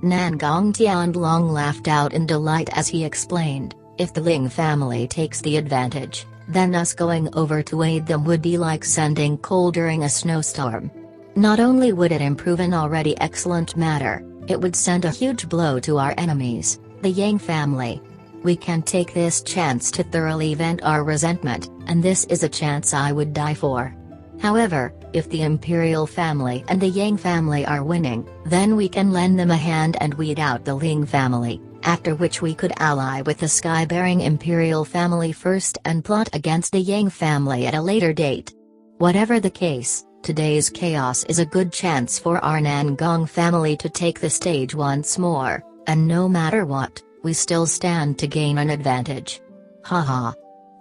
Ling Tian Long laughed out in delight as he explained, if the Ling family takes the advantage, then us going over to aid them would be like sending coal during a snowstorm. Not only would it improve an already excellent matter, it would send a huge blow to our enemies, the Yang family. We can take this chance to thoroughly vent our resentment, and this is a chance I would die for. However, if the Imperial family and the Yang family are winning, then we can lend them a hand and weed out the Ling family, after which we could ally with the Skybearing Imperial family first and plot against the Yang family at a later date. Whatever the case, today's chaos is a good chance for our Nangong family to take the stage once more, and no matter what, we still stand to gain an advantage. Haha.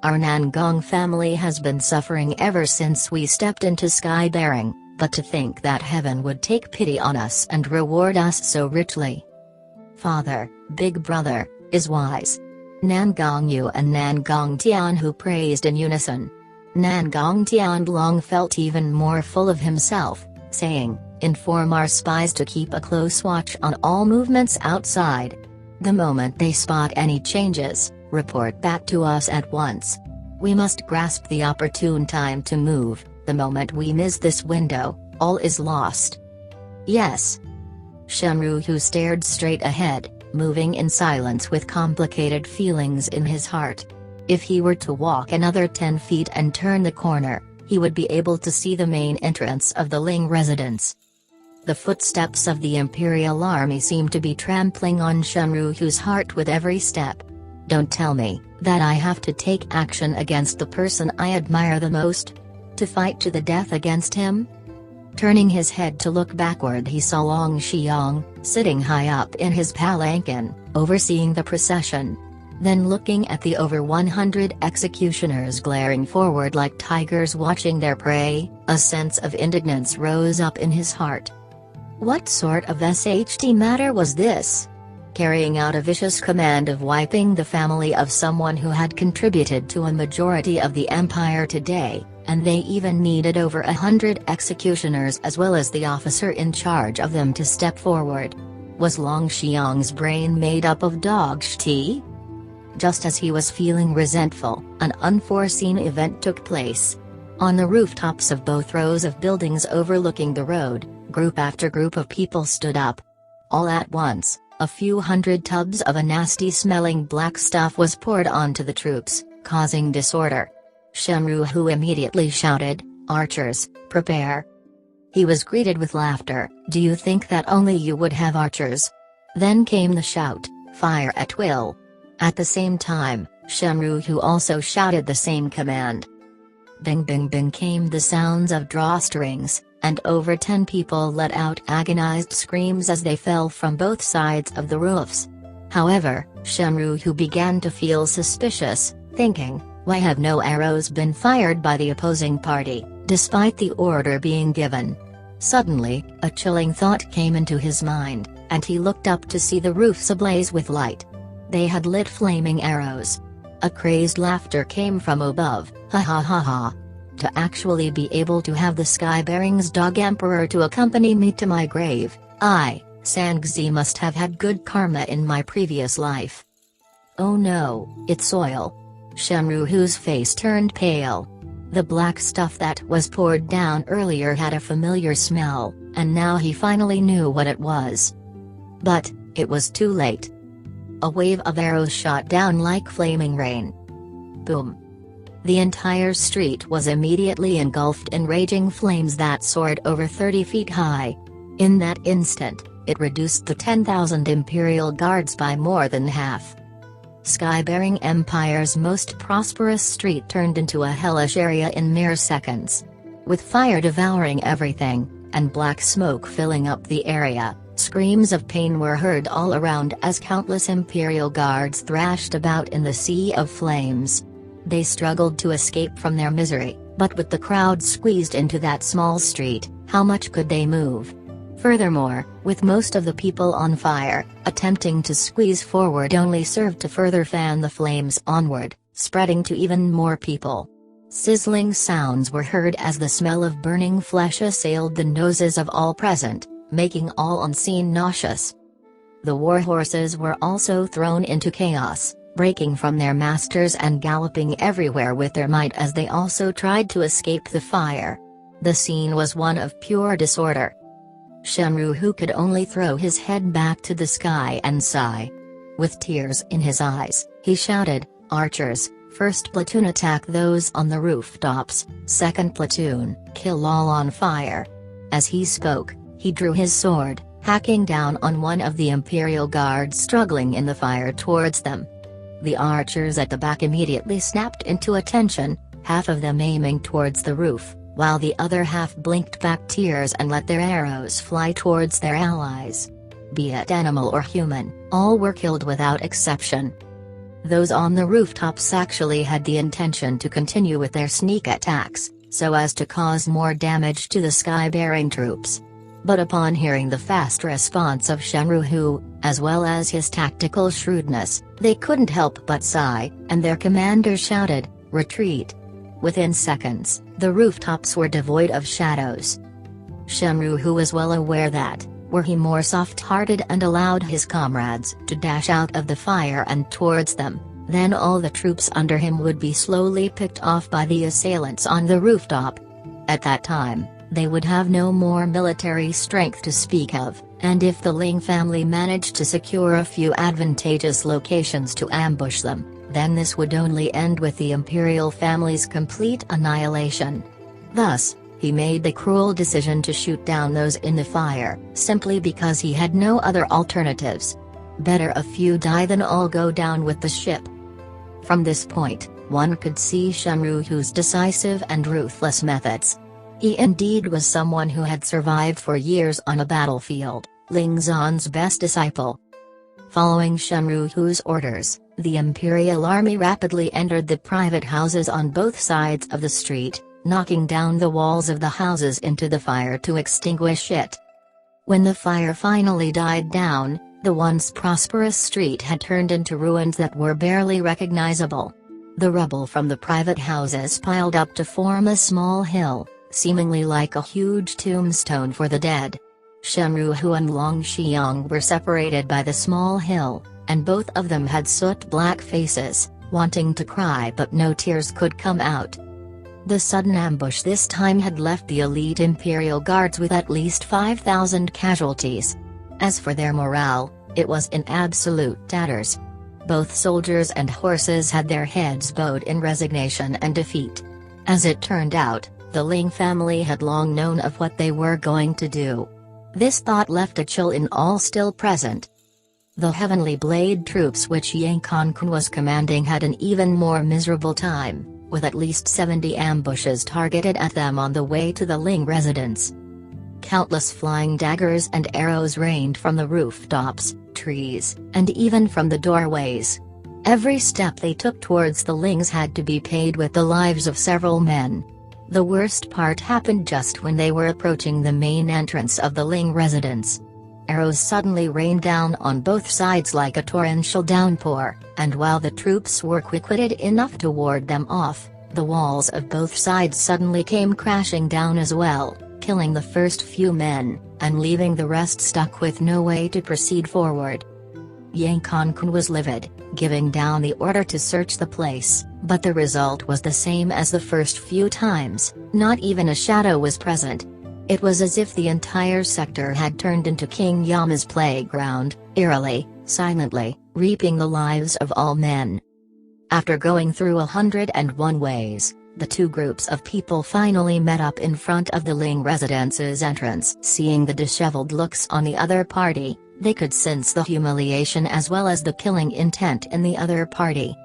Our Nangong family has been suffering ever since we stepped into Skybearing, but to think that heaven would take pity on us and reward us so richly. Father, big brother, is wise. Yu and Tian who praised in unison. Tian Long felt even more full of himself, saying, Inform our spies to keep a close watch on all movements outside. The moment they spot any changes, report back to us at once. We must grasp the opportune time to move. The moment we miss this window, all is lost. Yes. Shenru, who stared straight ahead, moving in silence with complicated feelings in his heart. If he were to walk another 10 feet and turn the corner, he would be able to see the main entrance of the Ling residence. The footsteps of the Imperial army seemed to be trampling on Shenru's heart with every step. Don't tell me that I have to take action against the person I admire the most? To fight to the death against him? Turning his head to look backward, he saw Long Xiang, sitting high up in his palanquin, overseeing the procession. Then looking at the over 100 executioners glaring forward like tigers watching their prey, a sense of indignance rose up in his heart. What sort of SHT matter was this? Carrying out a vicious command of wiping the family of someone who had contributed to a majority of the empire today, and they even needed over 100 executioners as well as the officer in charge of them to step forward. Was Long Xiang's brain made up of dog shit? Just as he was feeling resentful, an unforeseen event took place. On the rooftops of both rows of buildings overlooking the road, group after group of people stood up. All at once, a few hundred tubs of a nasty-smelling black stuff was poured onto the troops, causing disorder. Shenru Hu immediately shouted, "Archers, prepare!" He was greeted with laughter. "Do you think that only you would have archers?" Then came the shout, "Fire at will!" At the same time, Shenru Hu also shouted the same command. Bing bing bing came the sounds of drawstrings, and over 10 people let out agonized screams as they fell from both sides of the roofs. However, Shenru Hu began to feel suspicious, thinking, why have no arrows been fired by the opposing party, despite the order being given? Suddenly, a chilling thought came into his mind, and he looked up to see the roofs ablaze with light. They had lit flaming arrows. A crazed laughter came from above, "Ha ha ha ha. To actually be able to have the Skybearing's dog emperor to accompany me to my grave, I, Sangzi, must have had good karma in my previous life. Oh no, it's oil." Shenru Hu's face turned pale. The black stuff that was poured down earlier had a familiar smell, and now he finally knew what it was. But it was too late. A wave of arrows shot down like flaming rain. Boom. The entire street was immediately engulfed in raging flames that soared over 30 feet high. In that instant, it reduced the 10,000 Imperial Guards by more than half. Skybearing Empire's most prosperous street turned into a hellish area in mere seconds. With fire devouring everything, and black smoke filling up the area, screams of pain were heard all around as countless Imperial Guards thrashed about in the sea of flames. They struggled to escape from their misery, but with the crowd squeezed into that small street, how much could they move? Furthermore, with most of the people on fire, attempting to squeeze forward only served to further fan the flames onward, spreading to even more people. Sizzling sounds were heard as the smell of burning flesh assailed the noses of all present, making all unseen nauseous. The war horses were also thrown into chaos, breaking from their masters and galloping everywhere with their might as they also tried to escape the fire. The scene was one of pure disorder. Shenru Hu could only throw his head back to the sky and sigh. With tears in his eyes, he shouted, "Archers, first platoon attack those on the rooftops, second platoon, kill all on fire." As he spoke, he drew his sword, hacking down on one of the Imperial Guards struggling in the fire towards them. The archers at the back immediately snapped into attention, half of them aiming towards the roof, while the other half blinked back tears and let their arrows fly towards their allies. Be it animal or human, all were killed without exception. Those on the rooftops actually had the intention to continue with their sneak attacks, so as to cause more damage to the Skybearing troops. But upon hearing the fast response of Shenru Hu, as well as his tactical shrewdness, they couldn't help but sigh, and their commander shouted, "Retreat!" Within seconds, the rooftops were devoid of shadows. Shenru Hu was well aware that, were he more soft-hearted and allowed his comrades to dash out of the fire and towards them, then all the troops under him would be slowly picked off by the assailants on the rooftop. At that time, they would have no more military strength to speak of, and if the Ling family managed to secure a few advantageous locations to ambush them, then this would only end with the imperial family's complete annihilation. Thus, he made the cruel decision to shoot down those in the fire, simply because he had no other alternatives. Better a few die than all go down with the ship. From this point, one could see Shenru Hu's decisive and ruthless methods. He indeed was someone who had survived for years on a battlefield, Ling Tian's best disciple. Following Shen Ruhu's orders, the Imperial Army rapidly entered the private houses on both sides of the street, knocking down the walls of the houses into the fire to extinguish it. When the fire finally died down, the once prosperous street had turned into ruins that were barely recognizable. The rubble from the private houses piled up to form a small hill, seemingly like a huge tombstone for the dead. Shen Ruhu and Long Xiang were separated by the small hill, and both of them had soot-black faces, wanting to cry but no tears could come out. The sudden ambush this time had left the elite Imperial Guards with at least 5,000 casualties. As for their morale, it was in absolute tatters. Both soldiers and horses had their heads bowed in resignation and defeat. As it turned out, the Ling family had long known of what they were going to do. This thought left a chill in all still present. The Heavenly Blade troops which Yang Kun was commanding had an even more miserable time, with at least 70 ambushes targeted at them on the way to the Ling residence. Countless flying daggers and arrows rained from the rooftops, trees, and even from the doorways. Every step they took towards the Lings had to be paid with the lives of several men. The worst part happened just when they were approaching the main entrance of the Ling residence. Arrows suddenly rained down on both sides like a torrential downpour, and while the troops were quick-witted enough to ward them off, the walls of both sides suddenly came crashing down as well, killing the first few men, and leaving the rest stuck with no way to proceed forward. Yang Kun was livid, giving down the order to search the place, but the result was the same as the first few times, not even a shadow was present. It was as if the entire sector had turned into King Yama's playground, eerily, silently, reaping the lives of all men. After going through 101 ways, the two groups of people finally met up in front of the Ling residence's entrance. Seeing the disheveled looks on the other party, they could sense the humiliation as well as the killing intent in the other party.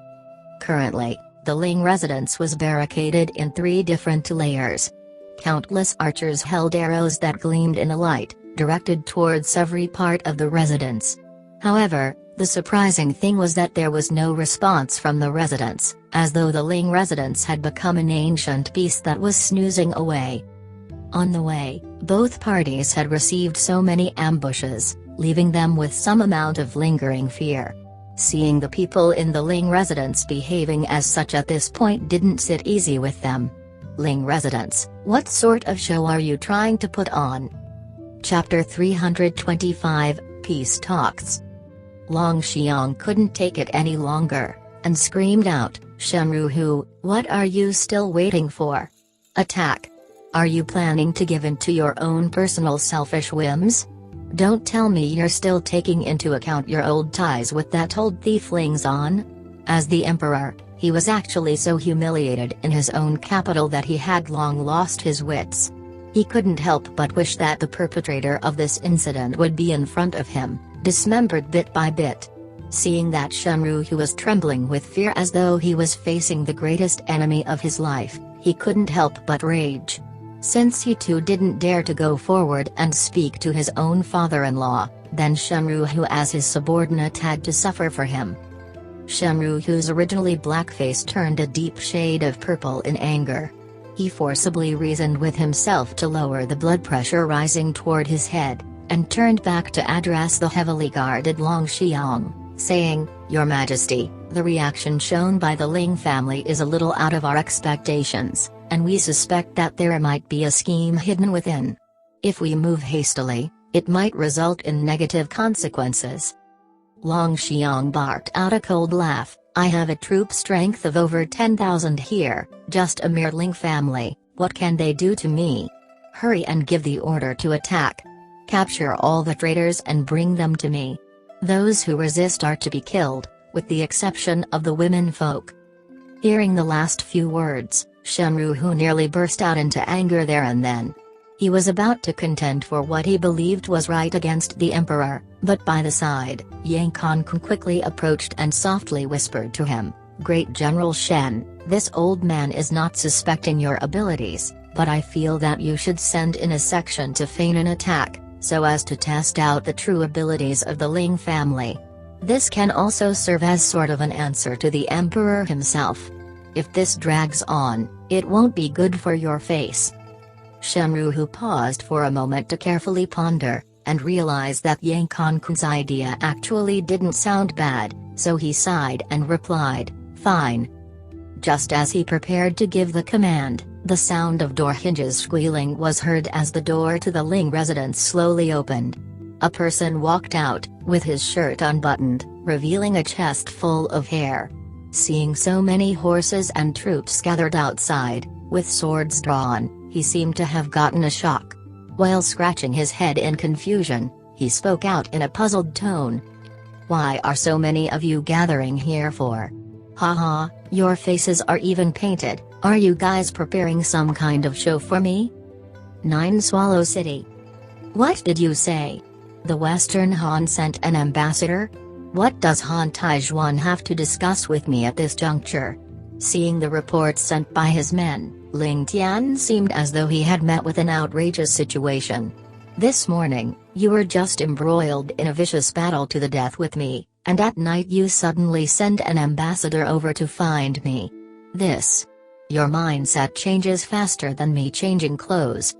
Currently, the Ling residence was barricaded in 3 different layers. Countless archers held arrows that gleamed in a light, directed towards every part of the residence. However, the surprising thing was that there was no response from the residents, as though the Ling residence had become an ancient beast that was snoozing away. On the way, both parties had received so many ambushes, leaving them with some amount of lingering fear. Seeing the people in the Ling residence behaving as such at this point didn't sit easy with them. Ling residence, what sort of show are you trying to put on? Chapter 325, Peace Talks. Long Xiang couldn't take it any longer, and screamed out, Shen Ruhu, what are you still waiting for? Attack! Are you planning to give in to your own personal selfish whims? Don't tell me you're still taking into account your old ties with that old thief Ling Tian? As the emperor, he was actually so humiliated in his own capital that he had long lost his wits. He couldn't help but wish that the perpetrator of this incident would be in front of him, dismembered bit by bit. Seeing that Shen Ruhu was trembling with fear as though he was facing the greatest enemy of his life, he couldn't help but rage. Since he too didn't dare to go forward and speak to his own father-in-law, then Shen Ruhu as his subordinate had to suffer for him. Shen Ruhu's originally black face turned a deep shade of purple in anger. He forcibly reasoned with himself to lower the blood pressure rising toward his head, and turned back to address the heavily guarded Long Xiang, saying, Your Majesty, the reaction shown by the Ling family is a little out of our expectations, and we suspect that there might be a scheme hidden within. If we move hastily, it might result in negative consequences. Long Xiang barked out a cold laugh, I have a troop strength of over 10,000 here, just a mere Ling family, what can they do to me? Hurry and give the order to attack. Capture all the traitors and bring them to me. Those who resist are to be killed, with the exception of the women folk. Hearing the last few words, Shen Ruhu nearly burst out into anger there and then. He was about to contend for what he believed was right against the emperor, but by the side, Yang Kun quickly approached and softly whispered to him, Great General Shen, this old man is not suspecting your abilities, but I feel that you should send in a section to feign an attack, so as to test out the true abilities of the Ling family. This can also serve as sort of an answer to the Emperor himself. If this drags on, it won't be good for your face." Shenru, who paused for a moment to carefully ponder, and realized that Yang Kongkun's idea actually didn't sound bad, so he sighed and replied, "Fine." Just as he prepared to give the command, the sound of door hinges squealing was heard as the door to the Ling residence slowly opened. A person walked out, with his shirt unbuttoned, revealing a chest full of hair. Seeing so many horses and troops gathered outside, with swords drawn, he seemed to have gotten a shock. While scratching his head in confusion, he spoke out in a puzzled tone. "Why are so many of you gathering here for? Haha, your faces are even painted. Are you guys preparing some kind of show for me?" Nine Swallow City. "What did you say? The Western Han sent an ambassador? What does Han Taizhuan have to discuss with me at this juncture?" Seeing the reports sent by his men, Ling Tian seemed as though he had met with an outrageous situation. "This morning, you were just embroiled in a vicious battle to the death with me, and at night you suddenly send an ambassador over to find me. Your mindset changes faster than me changing clothes."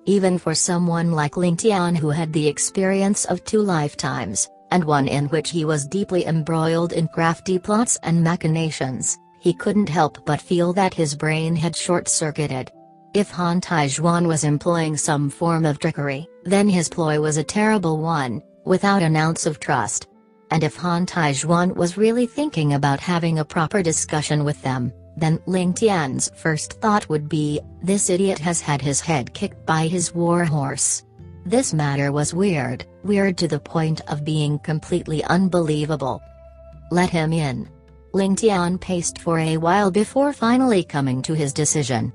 Even for someone like Ling Tian, who had the experience of 2 lifetimes, and one in which he was deeply embroiled in crafty plots and machinations, he couldn't help but feel that his brain had short-circuited. If Han Taizhuan was employing some form of trickery, then his ploy was a terrible one, without an ounce of trust. And if Han Taizhuan was really thinking about having a proper discussion with them, then Ling Tian's first thought would be, "This idiot has had his head kicked by his warhorse." This matter was weird to the point of being completely unbelievable. "Let him in." Ling Tian paced for a while before finally coming to his decision.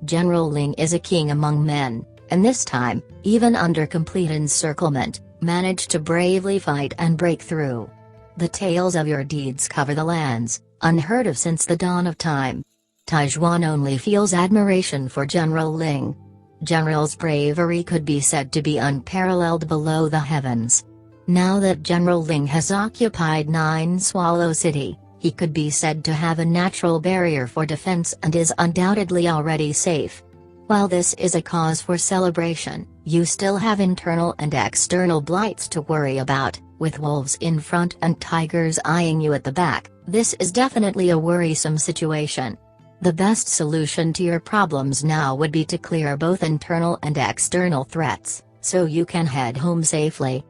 General Ling is a king among men, and this time, even under complete encirclement, managed to bravely fight and break through. The tales of your deeds cover the lands, unheard of since the dawn of time. Taizhuan only feels admiration for General Ling. General's bravery could be said to be unparalleled below the heavens. Now that General Ling has occupied Nine Swallow City, he could be said to have a natural barrier for defense and is undoubtedly already safe. While this is a cause for celebration, you still have internal and external blights to worry about, with wolves in front and tigers eyeing you at the back. This is definitely a worrisome situation. The best solution to your problems now would be to clear both internal and external threats, so you can head home safely.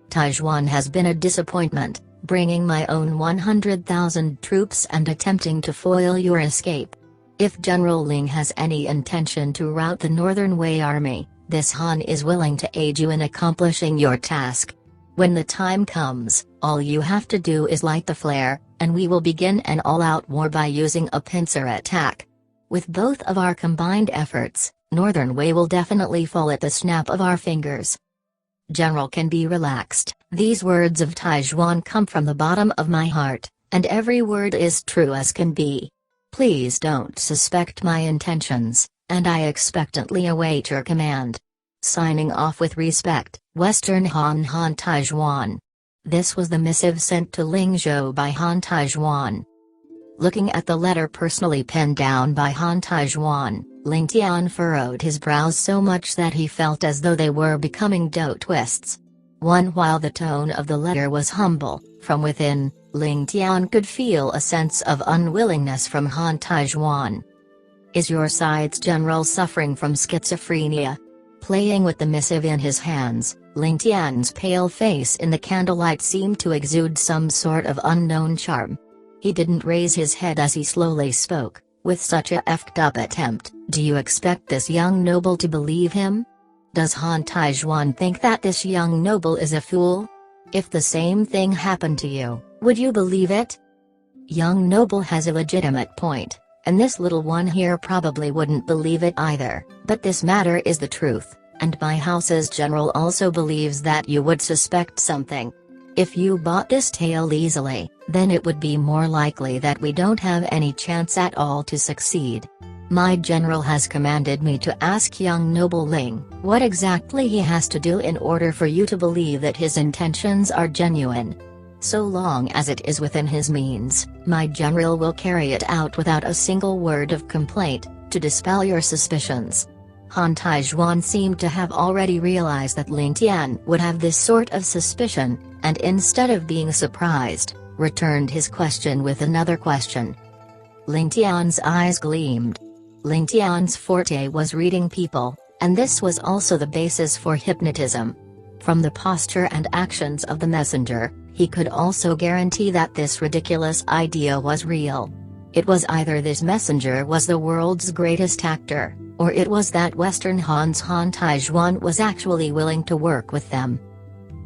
Taizhuan has been a disappointment, bringing my own 100,000 troops and attempting to foil your escape. If General Ling has any intention to rout the Northern Wei army, this Han is willing to aid you in accomplishing your task. When the time comes, all you have to do is light the flare, and we will begin an all-out war by using a pincer attack. With both of our combined efforts, Northern Wei will definitely fall at the snap of our fingers. General can be relaxed. These words of Taizhuan come from the bottom of my heart, and every word is true as can be. Please don't suspect my intentions, and I expectantly await your command. Signing off with respect, Western Han Taizhuan. This was the missive sent to Lingzhou by Han Taizhuan. Looking at the letter personally penned down by Han Taizhuan, Ling Tian furrowed his brows so much that he felt as though they were becoming dough twists. While the tone of the letter was humble, from within, Ling Tian could feel a sense of unwillingness from Han Taizhuan. Is your side's general suffering from schizophrenia? Playing with the missive in his hands, Ling Tian's pale face in the candlelight seemed to exude some sort of unknown charm. He didn't raise his head as he slowly spoke, with such a effed up attempt. Do you expect this young noble to believe him? Does Han Taizhuan think that this young noble is a fool? If the same thing happened to you, would you believe it? Young noble has a legitimate point, and this little one here probably wouldn't believe it either, but this matter is the truth, and my house's general also believes that you would suspect something. If you bought this tale easily, then it would be more likely that we don't have any chance at all to succeed. My general has commanded me to ask young noble Ling what exactly he has to do in order for you to believe that his intentions are genuine. So long as it is within his means, my general will carry it out without a single word of complaint, to dispel your suspicions." Han Taizhuan seemed to have already realized that Ling Tian would have this sort of suspicion, and instead of being surprised, returned his question with another question. Ling Tian's eyes gleamed. Ling Tian's forte was reading people, and this was also the basis for hypnotism. From the posture and actions of the messenger, he could also guarantee that this ridiculous idea was real. It was either this messenger was the world's greatest actor, or it was that Western Han Taizhuan was actually willing to work with them.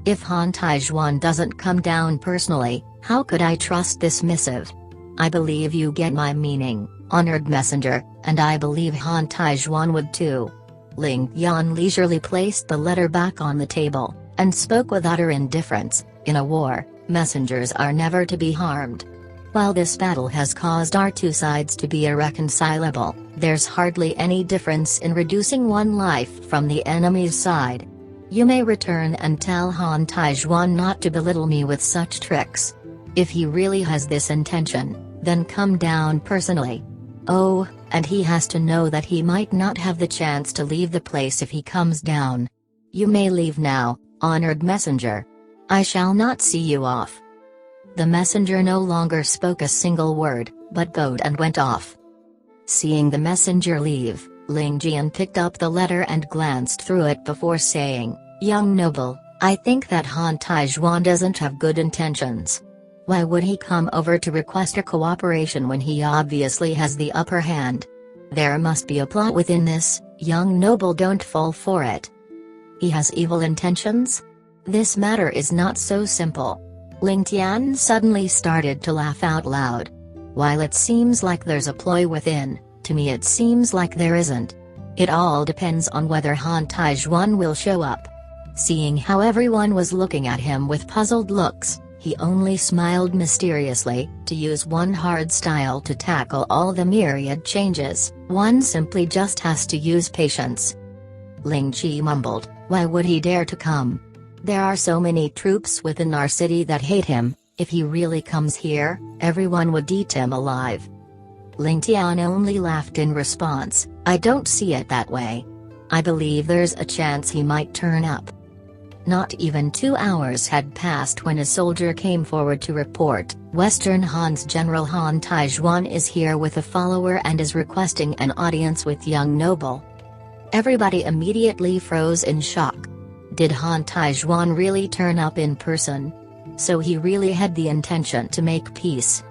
If Han Taizhuan doesn't come down personally, how could I trust this missive? I believe you get my meaning, honored messenger, and I believe Han Taizhuan would too. Ling Tian leisurely placed the letter back on the table, and spoke with utter indifference. In a war, messengers are never to be harmed. While this battle has caused our two sides to be irreconcilable, there's hardly any difference in reducing one life from the enemy's side. You may return and tell Han Taizhuan not to belittle me with such tricks. If he really has this intention, then come down personally. Oh, and he has to know that he might not have the chance to leave the place if he comes down. You may leave now, honored messenger. I shall not see you off." The messenger no longer spoke a single word, but bowed and went off. Seeing the messenger leave, Ling Tian picked up the letter and glanced through it before saying, "Young noble, I think that Han Taizhuan doesn't have good intentions. Why would he come over to request a cooperation when he obviously has the upper hand? There must be a plot within this, young noble, don't fall for it. He has evil intentions? This matter is not so simple." Ling Tian suddenly started to laugh out loud. "While it seems like there's a ploy within, to me it seems like there isn't. It all depends on whether Han Taizhuan will show up." Seeing how everyone was looking at him with puzzled looks, he only smiled mysteriously. To use one hard style to tackle all the myriad changes, one simply just has to use patience. Ling Qi mumbled, "Why would he dare to come? There are so many troops within our city that hate him. If he really comes here, everyone would eat him alive." Ling Tian only laughed in response, "I don't see it that way. I believe there's a chance he might turn up." Not even 2 hours had passed when a soldier came forward to report, "Western Han's General Han Taizhuan is here with a follower and is requesting an audience with young noble." Everybody immediately froze in shock. Did Han Taizhuan really turn up in person? So he really had the intention to make peace.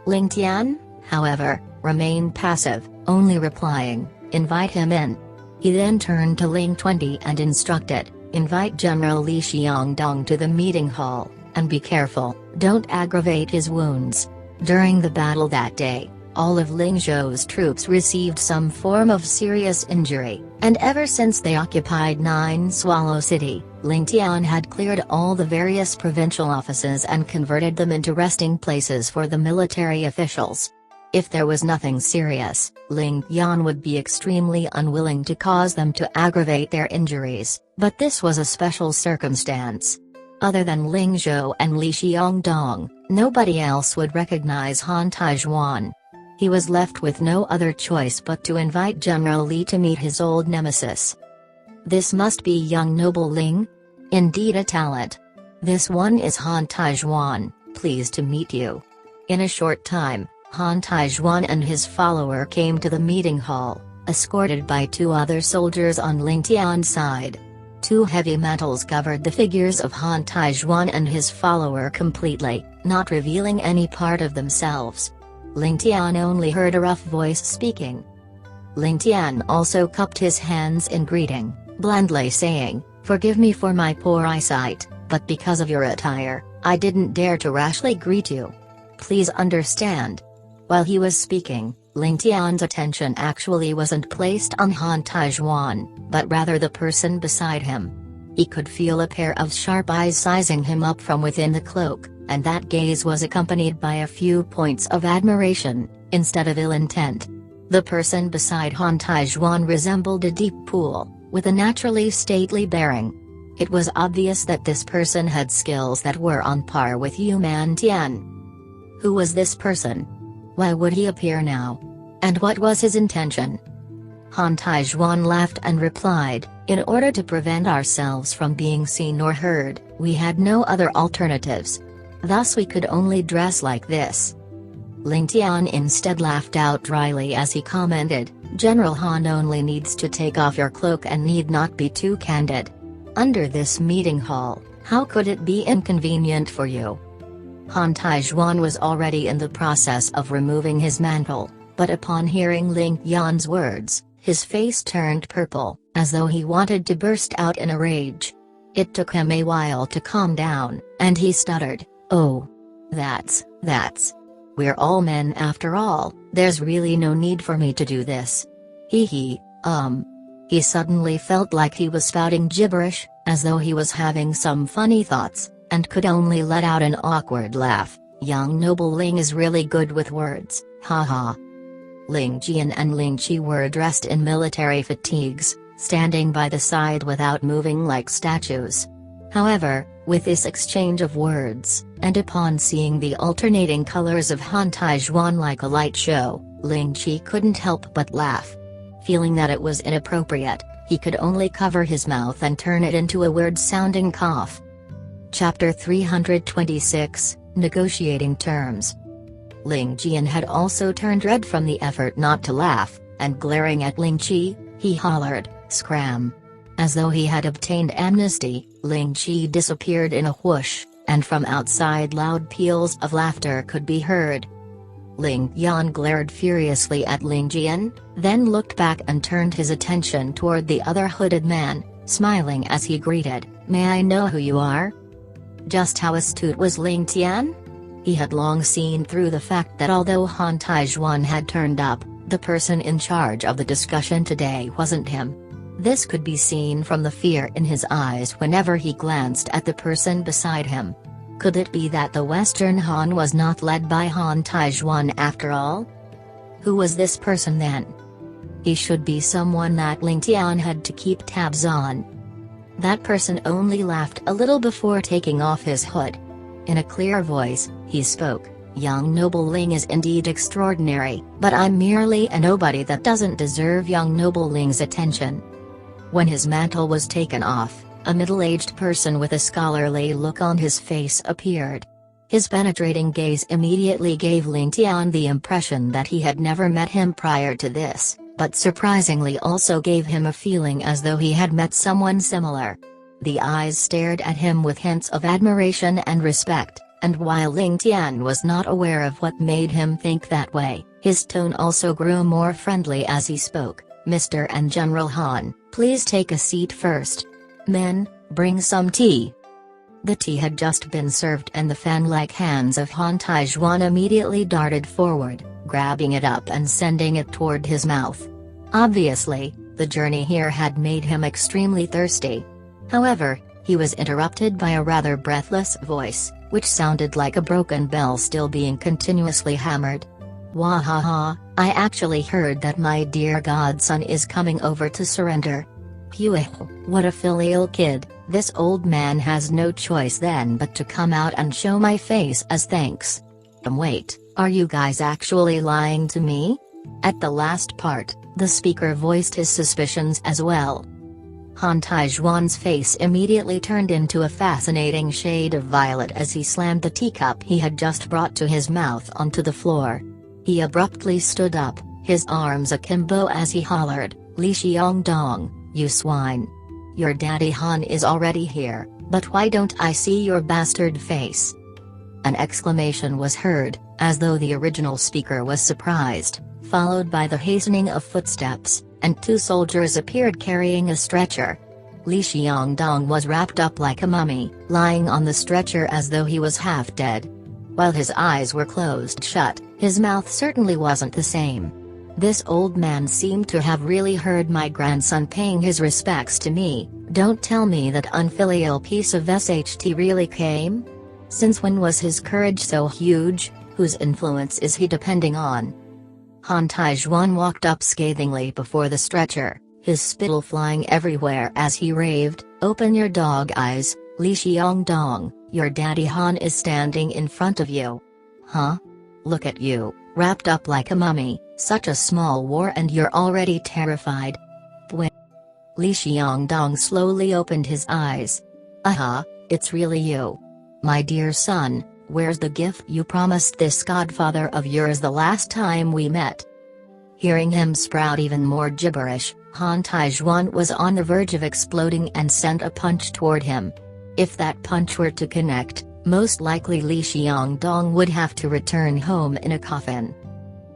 Ling Tian, however, remained passive, only replying, "Invite him in." He then turned to Ling 20 and instructed, "Invite General Li Xiangdong to the meeting hall, and be careful, don't aggravate his wounds." During the battle that day, all of Ling Zhou's troops received some form of serious injury, and ever since they occupied Nine Swallow City, Ling Tian had cleared all the various provincial offices and converted them into resting places for the military officials. If there was nothing serious, Ling Tian would be extremely unwilling to cause them to aggravate their injuries, but this was a special circumstance. Other than Ling Zhou and Li Xiangdong, nobody else would recognize Han Taizhuan. He was left with no other choice but to invite General Li to meet his old nemesis. "This must be young noble Ling? Indeed a talent. This one is Han Taizhuan, pleased to meet you." In a short time, Han Taizhuan and his follower came to the meeting hall, escorted by 2 other soldiers on Ling Tian's side. 2 heavy mantles covered the figures of Han Taizhuan and his follower completely, not revealing any part of themselves. Ling Tian only heard a rough voice speaking. Ling Tian also cupped his hands in greeting, blandly saying, "Forgive me for my poor eyesight, but because of your attire, I didn't dare to rashly greet you. Please understand." While he was speaking, Ling Tian's attention actually wasn't placed on Han Taizhuan, but rather the person beside him. He could feel a pair of sharp eyes sizing him up from within the cloak, and that gaze was accompanied by a few points of admiration, instead of ill intent. The person beside Han Taizhuan resembled a deep pool, with a naturally stately bearing. It was obvious that this person had skills that were on par with Ling Tian. Who was this person? Why would he appear now? And what was his intention? Han Taizhuan laughed and replied, "In order to prevent ourselves from being seen or heard, we had no other alternatives. Thus we could only dress like this." Ling Tian instead laughed out dryly as he commented, "General Han only needs to take off your cloak and need not be too candid. Under this meeting hall, how could it be inconvenient for you?" Han Taizhuan was already in the process of removing his mantle, but upon hearing Ling Tian's words, his face turned purple, as though he wanted to burst out in a rage. It took him a while to calm down, and he stuttered, "Oh. That's. We're all men after all, there's really no need for me to do this. He suddenly felt like he was spouting gibberish, as though he was having some funny thoughts, and could only let out an awkward laugh. Young noble Ling is really good with words, haha. Ling Tian and Ling Qi were dressed in military fatigues, standing by the side without moving like statues. However, with this exchange of words, and upon seeing the alternating colors of Han Taizhuan like a light show, Ling Qi couldn't help but laugh. Feeling that it was inappropriate, he could only cover his mouth and turn it into a weird-sounding cough. Chapter 326, Negotiating Terms. Ling Tian had also turned red from the effort not to laugh, and glaring at Ling Qi, he hollered, "Scram!" As though he had obtained amnesty, Ling Qi disappeared in a whoosh, and from outside loud peals of laughter could be heard. Ling Tian glared furiously at Ling Tian, then looked back and turned his attention toward the other hooded man, smiling as he greeted, "May I know who you are?" Just how astute was Ling Tian? He had long seen through the fact that although Han Taizhuan had turned up, the person in charge of the discussion today wasn't him. This could be seen from the fear in his eyes whenever he glanced at the person beside him. Could it be that the Western Han was not led by Han Taizhuan after all? Who was this person then? He should be someone that Ling Tian had to keep tabs on. That person only laughed a little before taking off his hood. In a clear voice, he spoke, "Young noble Ling is indeed extraordinary, but I'm merely a nobody that doesn't deserve young noble Ling's attention." When his mantle was taken off, a middle-aged person with a scholarly look on his face appeared. His penetrating gaze immediately gave Ling Tian the impression that he had never met him prior to this, but surprisingly also gave him a feeling as though he had met someone similar. The eyes stared at him with hints of admiration and respect, and while Ling Tian was not aware of what made him think that way, his tone also grew more friendly as he spoke. "Mr. and General Han, please take a seat first. Men, bring some tea." The tea had just been served and the fan-like hands of Han Taizhuan immediately darted forward, grabbing it up and sending it toward his mouth. Obviously, the journey here had made him extremely thirsty. However, he was interrupted by a rather breathless voice, which sounded like a broken bell still being continuously hammered. "Wahaha, I actually heard that my dear godson is coming over to surrender." Phew, what a filial kid, this old man has no choice then but to come out and show my face as thanks. Wait, are you guys actually lying to me? At the last part, the speaker voiced his suspicions as well. Han Taizhuan's face immediately turned into a fascinating shade of violet as he slammed the teacup he had just brought to his mouth onto the floor. He abruptly stood up, his arms akimbo as he hollered, "Li Xiongdong, you swine. Your daddy Han is already here, but why don't I see your bastard face?" An exclamation was heard, as though the original speaker was surprised, followed by the hastening of footsteps, and two soldiers appeared carrying a stretcher. Li Xiongdong was wrapped up like a mummy, lying on the stretcher as though he was half dead. While his eyes were closed shut, his mouth certainly wasn't the same. This old man seemed to have really heard my grandson paying his respects to me. Don't tell me that unfilial piece of SHT really came? Since when was his courage so huge? Whose influence is he depending on? Han Taizhuan walked up scathingly before the stretcher, his spittle flying everywhere as he raved, "Open your dog eyes, Li Xiongdong, your daddy Han is standing in front of you." "Huh? Look at you, wrapped up like a mummy, such a small war and you're already terrified." Bwing. Li Xiongdong slowly opened his eyes. "Aha, it's really you. My dear son, where's the gift you promised this godfather of yours the last time we met?" Hearing him sprout even more gibberish, Han Taizhuan was on the verge of exploding and sent a punch toward him. If that punch were to connect, most likely Li Xiongdong would have to return home in a coffin.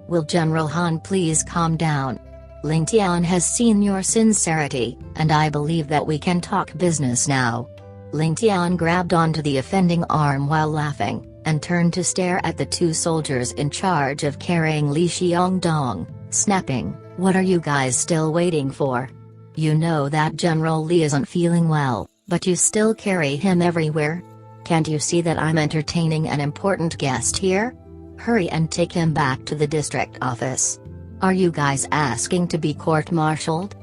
"Will General Han please calm down? Ling Tian has seen your sincerity, and I believe that we can talk business now." Ling Tian grabbed onto the offending arm while laughing, and turned to stare at the two soldiers in charge of carrying Li Xiongdong, snapping, "What are you guys still waiting for? You know that General Li isn't feeling well, but you still carry him everywhere? Can't you see that I'm entertaining an important guest here? Hurry and take him back to the district office. Are you guys asking to be court-martialed?"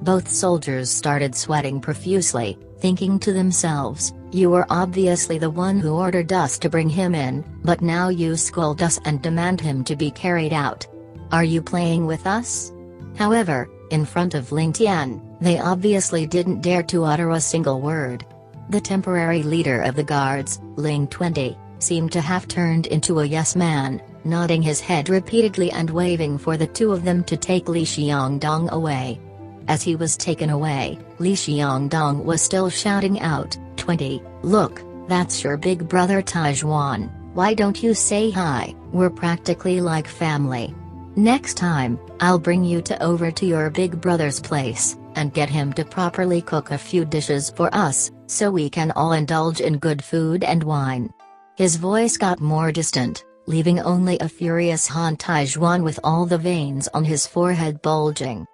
Both soldiers started sweating profusely, thinking to themselves, "You were obviously the one who ordered us to bring him in, but now you scold us and demand him to be carried out. Are you playing with us?" However, in front of Ling Tian, they obviously didn't dare to utter a single word. The temporary leader of the guards, Ling 20, seemed to have turned into a yes man, nodding his head repeatedly and waving for the two of them to take Li Xiongdong away. As he was taken away, Li Xiongdong was still shouting out, 20, "Look, that's your big brother Taizhuan, why don't you say hi? We're practically like family. Next time, I'll bring you over to your big brother's place, and get him to properly cook a few dishes for us, so we can all indulge in good food and wine." His voice got more distant, leaving only a furious Han Taizhuan with all the veins on his forehead bulging.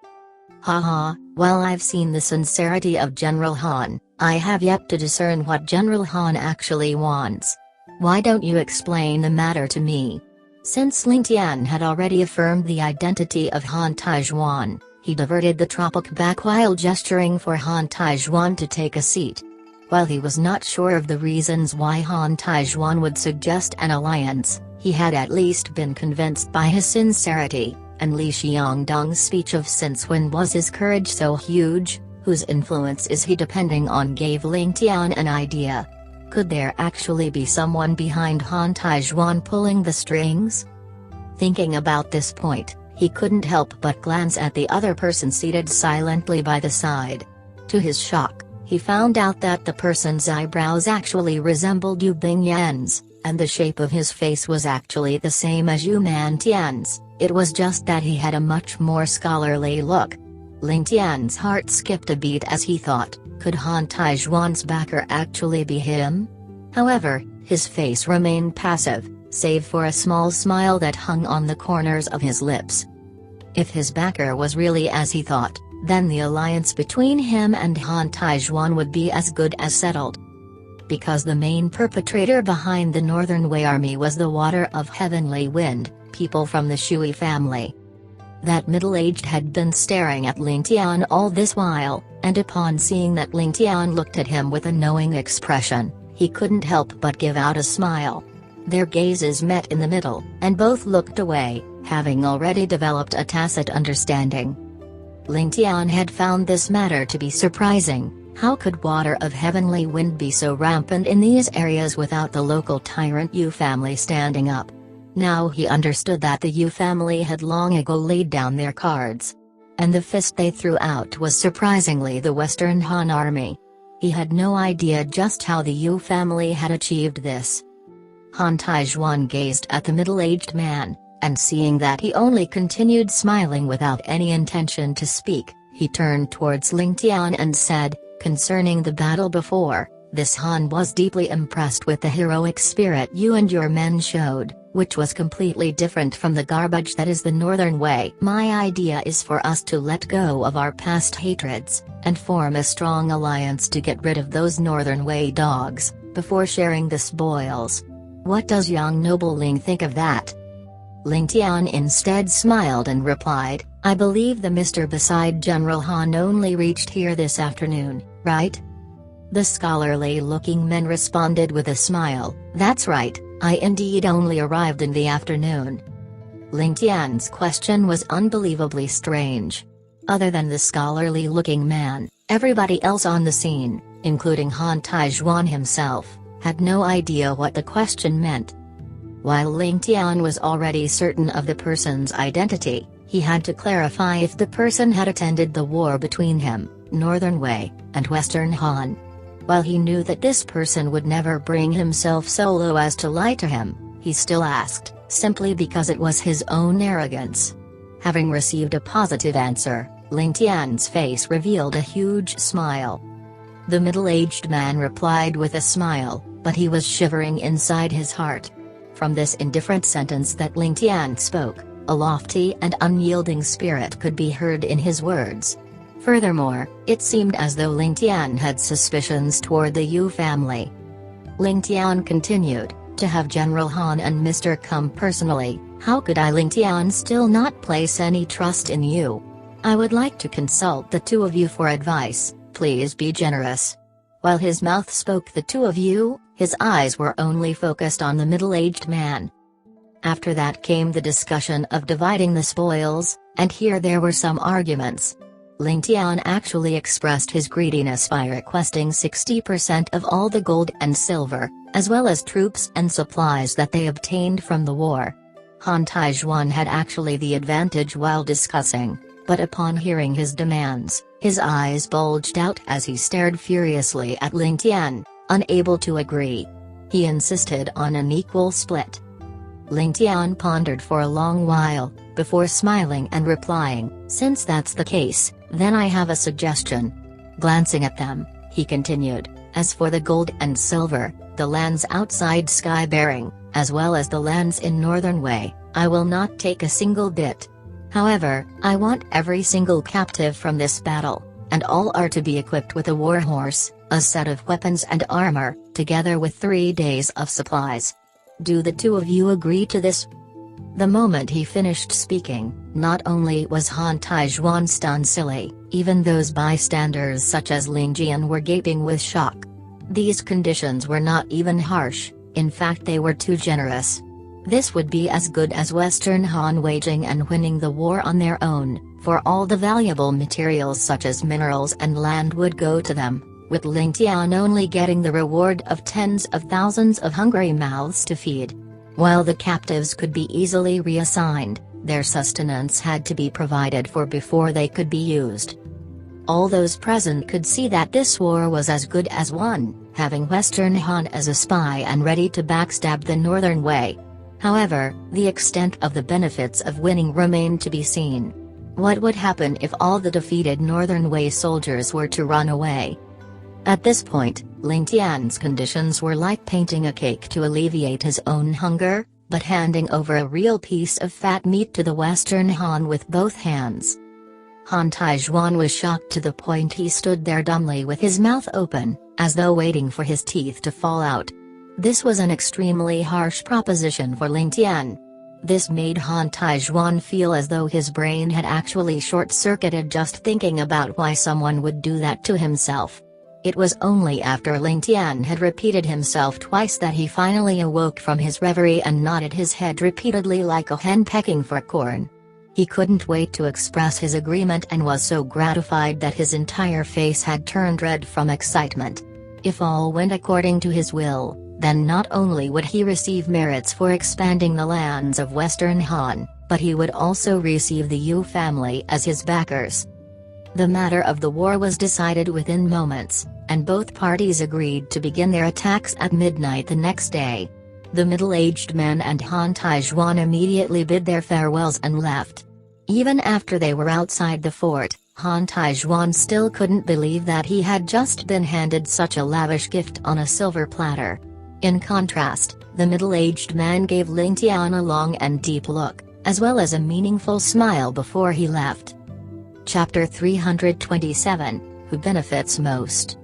"Haha, while I've seen the sincerity of General Han, I have yet to discern what General Han actually wants. Why don't you explain the matter to me?" Since Ling Tian had already affirmed the identity of Han Taizhuan, he diverted the tropic back while gesturing for Han Taizhuan to take a seat. While he was not sure of the reasons why Han Taizhuan would suggest an alliance, he had at least been convinced by his sincerity, and Li Xiongdong's speech of "since when was his courage so huge, whose influence is he depending on" gave Ling Tian an idea. Could there actually be someone behind Han Taizhuan pulling the strings? Thinking about this point, he couldn't help but glance at the other person seated silently by the side. To his shock, he found out that the person's eyebrows actually resembled Yu Bingyan's, and the shape of his face was actually the same as Yu Mantian's. It was just that he had a much more scholarly look. Ling Tian's heart skipped a beat as he thought, could Han Taizhuan's backer actually be him? However, his face remained passive, save for a small smile that hung on the corners of his lips. If his backer was really as he thought, then the alliance between him and Han Taizhuan would be as good as settled. Because the main perpetrator behind the Northern Wei army was the Water of Heavenly Wind, people from the Shui family. That middle-aged had been staring at Ling Tian all this while, and upon seeing that Ling Tian looked at him with a knowing expression, he couldn't help but give out a smile. Their gazes met in the middle, and both looked away, having already developed a tacit understanding. Ling Tian had found this matter to be surprising. How could Water of Heavenly Wind be so rampant in these areas without the local tyrant Yu family standing up? Now he understood that the Yu family had long ago laid down their cards. And the fist they threw out was surprisingly the Western Han army. He had no idea just how the Yu family had achieved this. Han Taizhuan gazed at the middle-aged man, and seeing that he only continued smiling without any intention to speak, he turned towards Ling Tian and said, "Concerning the battle before, this Han was deeply impressed with the heroic spirit you and your men showed, which was completely different from the garbage that is the Northern Wei. My idea is for us to let go of our past hatreds, and form a strong alliance to get rid of those Northern Wei dogs, before sharing the spoils. What does young noble Ling think of that?" Ling Tian instead smiled and replied, "I believe the Mr. beside General Han only reached here this afternoon, right?" The scholarly-looking man responded with a smile, "That's right, I indeed only arrived in the afternoon." Ling Tian's question was unbelievably strange. Other than the scholarly-looking man, everybody else on the scene, including Han Taizhuan himself, had no idea what the question meant. While Ling Tian was already certain of the person's identity, he had to clarify if the person had attended the war between him, Northern Wei, and Western Han. While he knew that this person would never bring himself so low as to lie to him, he still asked, simply because it was his own arrogance. Having received a positive answer, Ling Tian's face revealed a huge smile. The middle-aged man replied with a smile, but he was shivering inside his heart. From this indifferent sentence that Ling Tian spoke, a lofty and unyielding spirit could be heard in his words. Furthermore, it seemed as though Ling Tian had suspicions toward the Yu family. Ling Tian continued, "To have General Han and Mr. come personally, how could I Ling Tian still not place any trust in you? I would like to consult the two of you for advice, please be generous." While his mouth spoke the two of you, his eyes were only focused on the middle-aged man. After that came the discussion of dividing the spoils, and here there were some arguments. Ling Tian actually expressed his greediness by requesting 60% of all the gold and silver, as well as troops and supplies that they obtained from the war. Han Taizhuan had actually the advantage while discussing, but upon hearing his demands, his eyes bulged out as he stared furiously at Ling Tian, unable to agree. He insisted on an equal split. Ling Tian pondered for a long while, before smiling and replying, "Since that's the case, then I have a suggestion." Glancing at them, he continued, "As for the gold and silver, the lands outside Sky-bearing, as well as the lands in Northern Wei, I will not take a single bit. However, I want every single captive from this battle, and all are to be equipped with a war horse, a set of weapons and armor, together with 3 days of supplies. Do the two of you agree to this?" The moment he finished speaking, not only was Han Taizhuan stunned silly, even those bystanders such as Ling Tian were gaping with shock. These conditions were not even harsh, in fact they were too generous. This would be as good as Western Han waging and winning the war on their own, for all the valuable materials such as minerals and land would go to them, with Ling Tian only getting the reward of tens of thousands of hungry mouths to feed. While the captives could be easily reassigned, their sustenance had to be provided for before they could be used. All those present could see that this war was as good as won, having Western Han as a spy and ready to backstab the Northern Wei. However, the extent of the benefits of winning remained to be seen. What would happen if all the defeated Northern Wei soldiers were to run away? At this point, Ling Tian's conditions were like painting a cake to alleviate his own hunger, but handing over a real piece of fat meat to the Western Han with both hands. Han Taizhuan was shocked to the point he stood there dumbly with his mouth open, as though waiting for his teeth to fall out. This was an extremely harsh proposition for Ling Tian. This made Han Taizhuan feel as though his brain had actually short-circuited just thinking about why someone would do that to himself. It was only after Ling Tian had repeated himself twice that he finally awoke from his reverie and nodded his head repeatedly like a hen pecking for corn. He couldn't wait to express his agreement and was so gratified that his entire face had turned red from excitement. If all went according to his will, then not only would he receive merits for expanding the lands of Western Han, but he would also receive the Yu family as his backers. The matter of the war was decided within moments, and both parties agreed to begin their attacks at midnight the next day. The middle-aged man and Han Taizhuan immediately bid their farewells and left. Even after they were outside the fort, Han Taizhuan still couldn't believe that he had just been handed such a lavish gift on a silver platter. In contrast, the middle-aged man gave Ling Tian a long and deep look, as well as a meaningful smile before he left. Chapter 327, Who Benefits Most?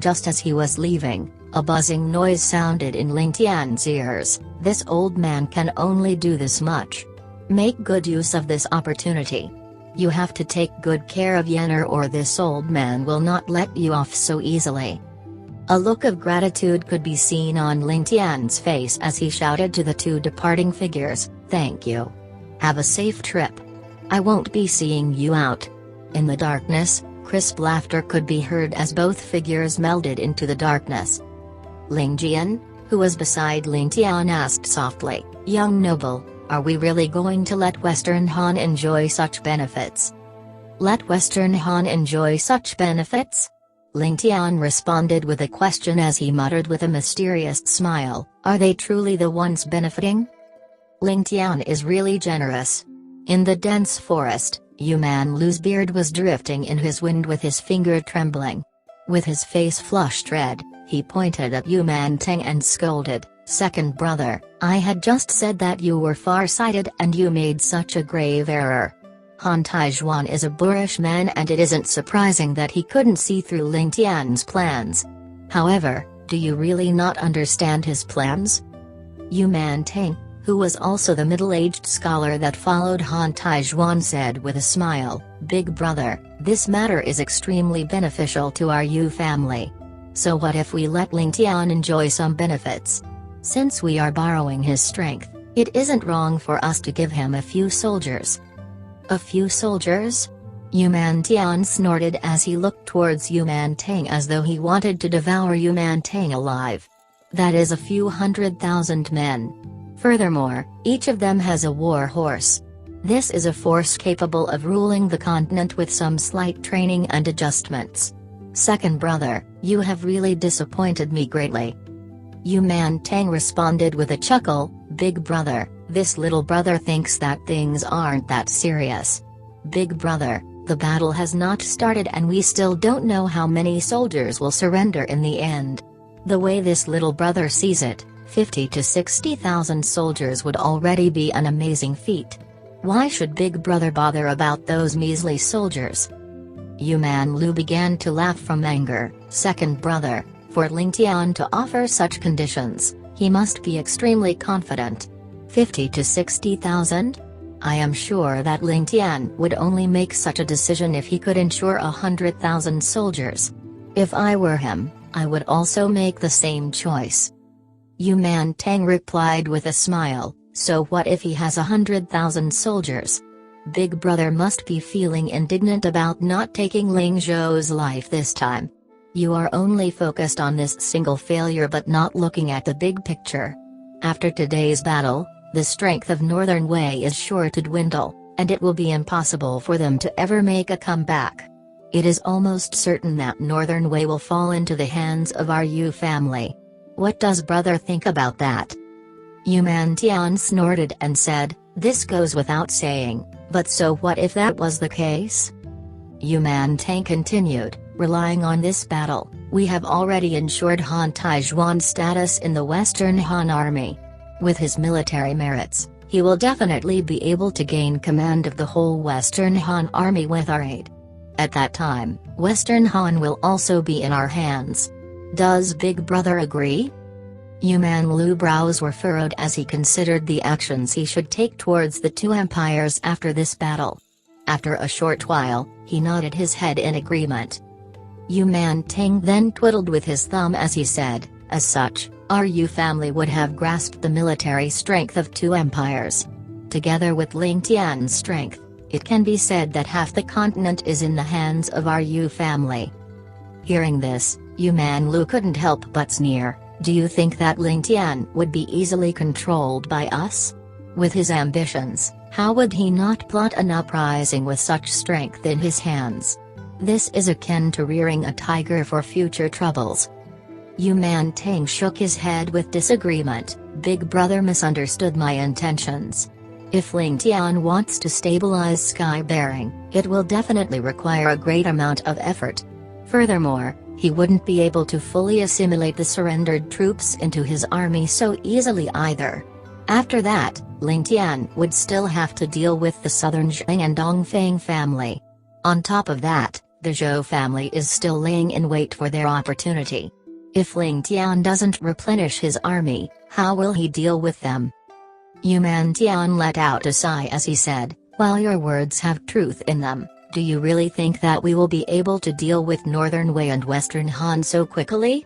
Just as he was leaving, A buzzing noise sounded in Ling Tian's ears. This old man can only do this much. Make good use of this opportunity. You have to take good care of Yenner, or this old man will not let you off so easily. A look of gratitude could be seen on Ling Tian's face as he shouted to the two departing figures, "Thank you. Have a safe trip. I won't be seeing you out." In the darkness, crisp laughter could be heard as both figures melded into the darkness. Ling Tian, who was beside Ling Tian, asked softly, "Young noble, are we really going to let Western Han enjoy such benefits?" "Let Western Han enjoy such benefits?" Ling Tian responded with a question as he muttered with a mysterious smile, "Are they truly the ones benefiting?" Ling Tian is really generous. In the dense forest, Man Lu's beard was drifting in his wind with his finger trembling. With his face flushed red, he pointed at Man Teng and scolded, "Second brother, I had just said that you were far-sighted and you made such a grave error." Han Taizhuan is a boorish man, and it isn't surprising that he couldn't see through Ling Tian's plans. However, do you really not understand his plans? Man Teng, who was also the middle-aged scholar that followed Han Taizhuan, said with a smile, "Big brother, this matter is extremely beneficial to our Yu family. So what if we let Ling Tian enjoy some benefits? Since we are borrowing his strength, it isn't wrong for us to give him a few soldiers." "A few soldiers?" Man Tian snorted as he looked towards Man Teng as though he wanted to devour Man Teng alive. "That is a few 100,000 men. Furthermore, each of them has a war horse. This is a force capable of ruling the continent with some slight training and adjustments. Second brother, you have really disappointed me greatly." Man Teng responded with a chuckle, "Big brother, this little brother thinks that things aren't that serious. Big brother, the battle has not started and we still don't know how many soldiers will surrender in the end. The way this little brother sees it, 50 to 60,000 soldiers would already be an amazing feat. Why should Big brother bother about those measly soldiers?" Man Lu began to laugh from anger. "Second brother, for Ling Tian to offer such conditions, he must be extremely confident. 50 to 60,000? I am sure that Ling Tian would only make such a decision if he could ensure 100,000 soldiers. If I were him, I would also make the same choice." Man Teng replied with a smile, "So what if he has 100,000 soldiers? Big brother must be feeling indignant about not taking Ling Zhou's life this time. You are only focused on this single failure but not looking at the big picture. After today's battle, the strength of Northern Wei is sure to dwindle, and it will be impossible for them to ever make a comeback. It is almost certain that Northern Wei will fall into the hands of our Yu family. What does brother think about that?" Man Tian snorted and said, "This goes without saying, but so what if that was the case?" Man Teng continued, "Relying on this battle, we have already ensured Han Taizhuan's status in the Western Han army. With his military merits, he will definitely be able to gain command of the whole Western Han army with our aid. At that time, Western Han will also be in our hands. Does Big brother agree?" Man Lu's brows were furrowed as he considered the actions he should take towards the two empires after this battle. After a short while, he nodded his head in agreement. Man Teng then twiddled with his thumb as he said, "As such, our Yu family would have grasped the military strength of two empires. Together with Ling Tian's strength, it can be said that half the continent is in the hands of our Yu family." Hearing this, Man Lu couldn't help but sneer. "Do you think that Ling Tian would be easily controlled by us? With his ambitions, how would he not plot an uprising with such strength in his hands? This is akin to rearing a tiger for future troubles." Man Teng shook his head with disagreement. "Big brother misunderstood my intentions. If Ling Tian wants to stabilize sky bearing, it will definitely require a great amount of effort. Furthermore, he wouldn't be able to fully assimilate the surrendered troops into his army so easily either. After that, Ling Tian would still have to deal with the southern Zhang and Dongfang family. On top of that, the Zhou family is still laying in wait for their opportunity. If Ling Tian doesn't replenish his army, how will he deal with them? Ling Tian let out a sigh as he said, "While your words have truth in them, do you really think that we will be able to deal with Northern Wei and Western Han so quickly?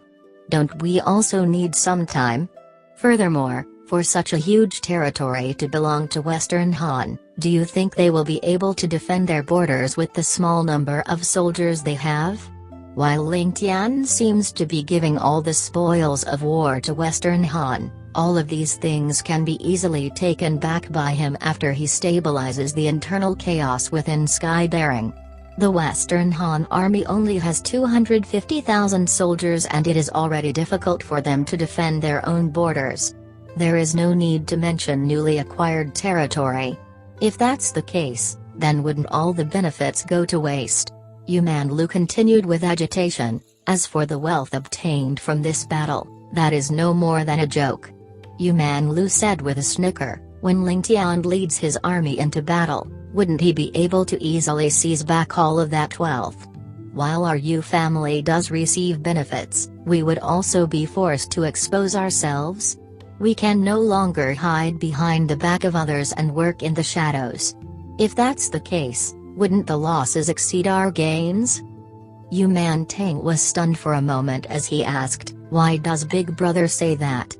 Don't we also need some time? Furthermore, for such a huge territory to belong to Western Han, do you think they will be able to defend their borders with the small number of soldiers they have?" While Ling Tian seems to be giving all the spoils of war to Western Han, all of these things can be easily taken back by him after he stabilizes the internal chaos within Sky Daring. The Western Han army only has 250,000 soldiers and it is already difficult for them to defend their own borders. There is no need to mention newly acquired territory. If that's the case, then wouldn't all the benefits go to waste? Yuman Lu continued with agitation, "As for the wealth obtained from this battle, that is no more than a joke." Yuman Lu said with a snicker, "When Ling Tian leads his army into battle, wouldn't he be able to easily seize back all of that wealth? While our Yu family does receive benefits, we would also be forced to expose ourselves. We can no longer hide behind the back of others and work in the shadows. If that's the case, wouldn't the losses exceed our gains?" Yuman Tang was stunned for a moment as he asked, "Why does Big Brother say that?"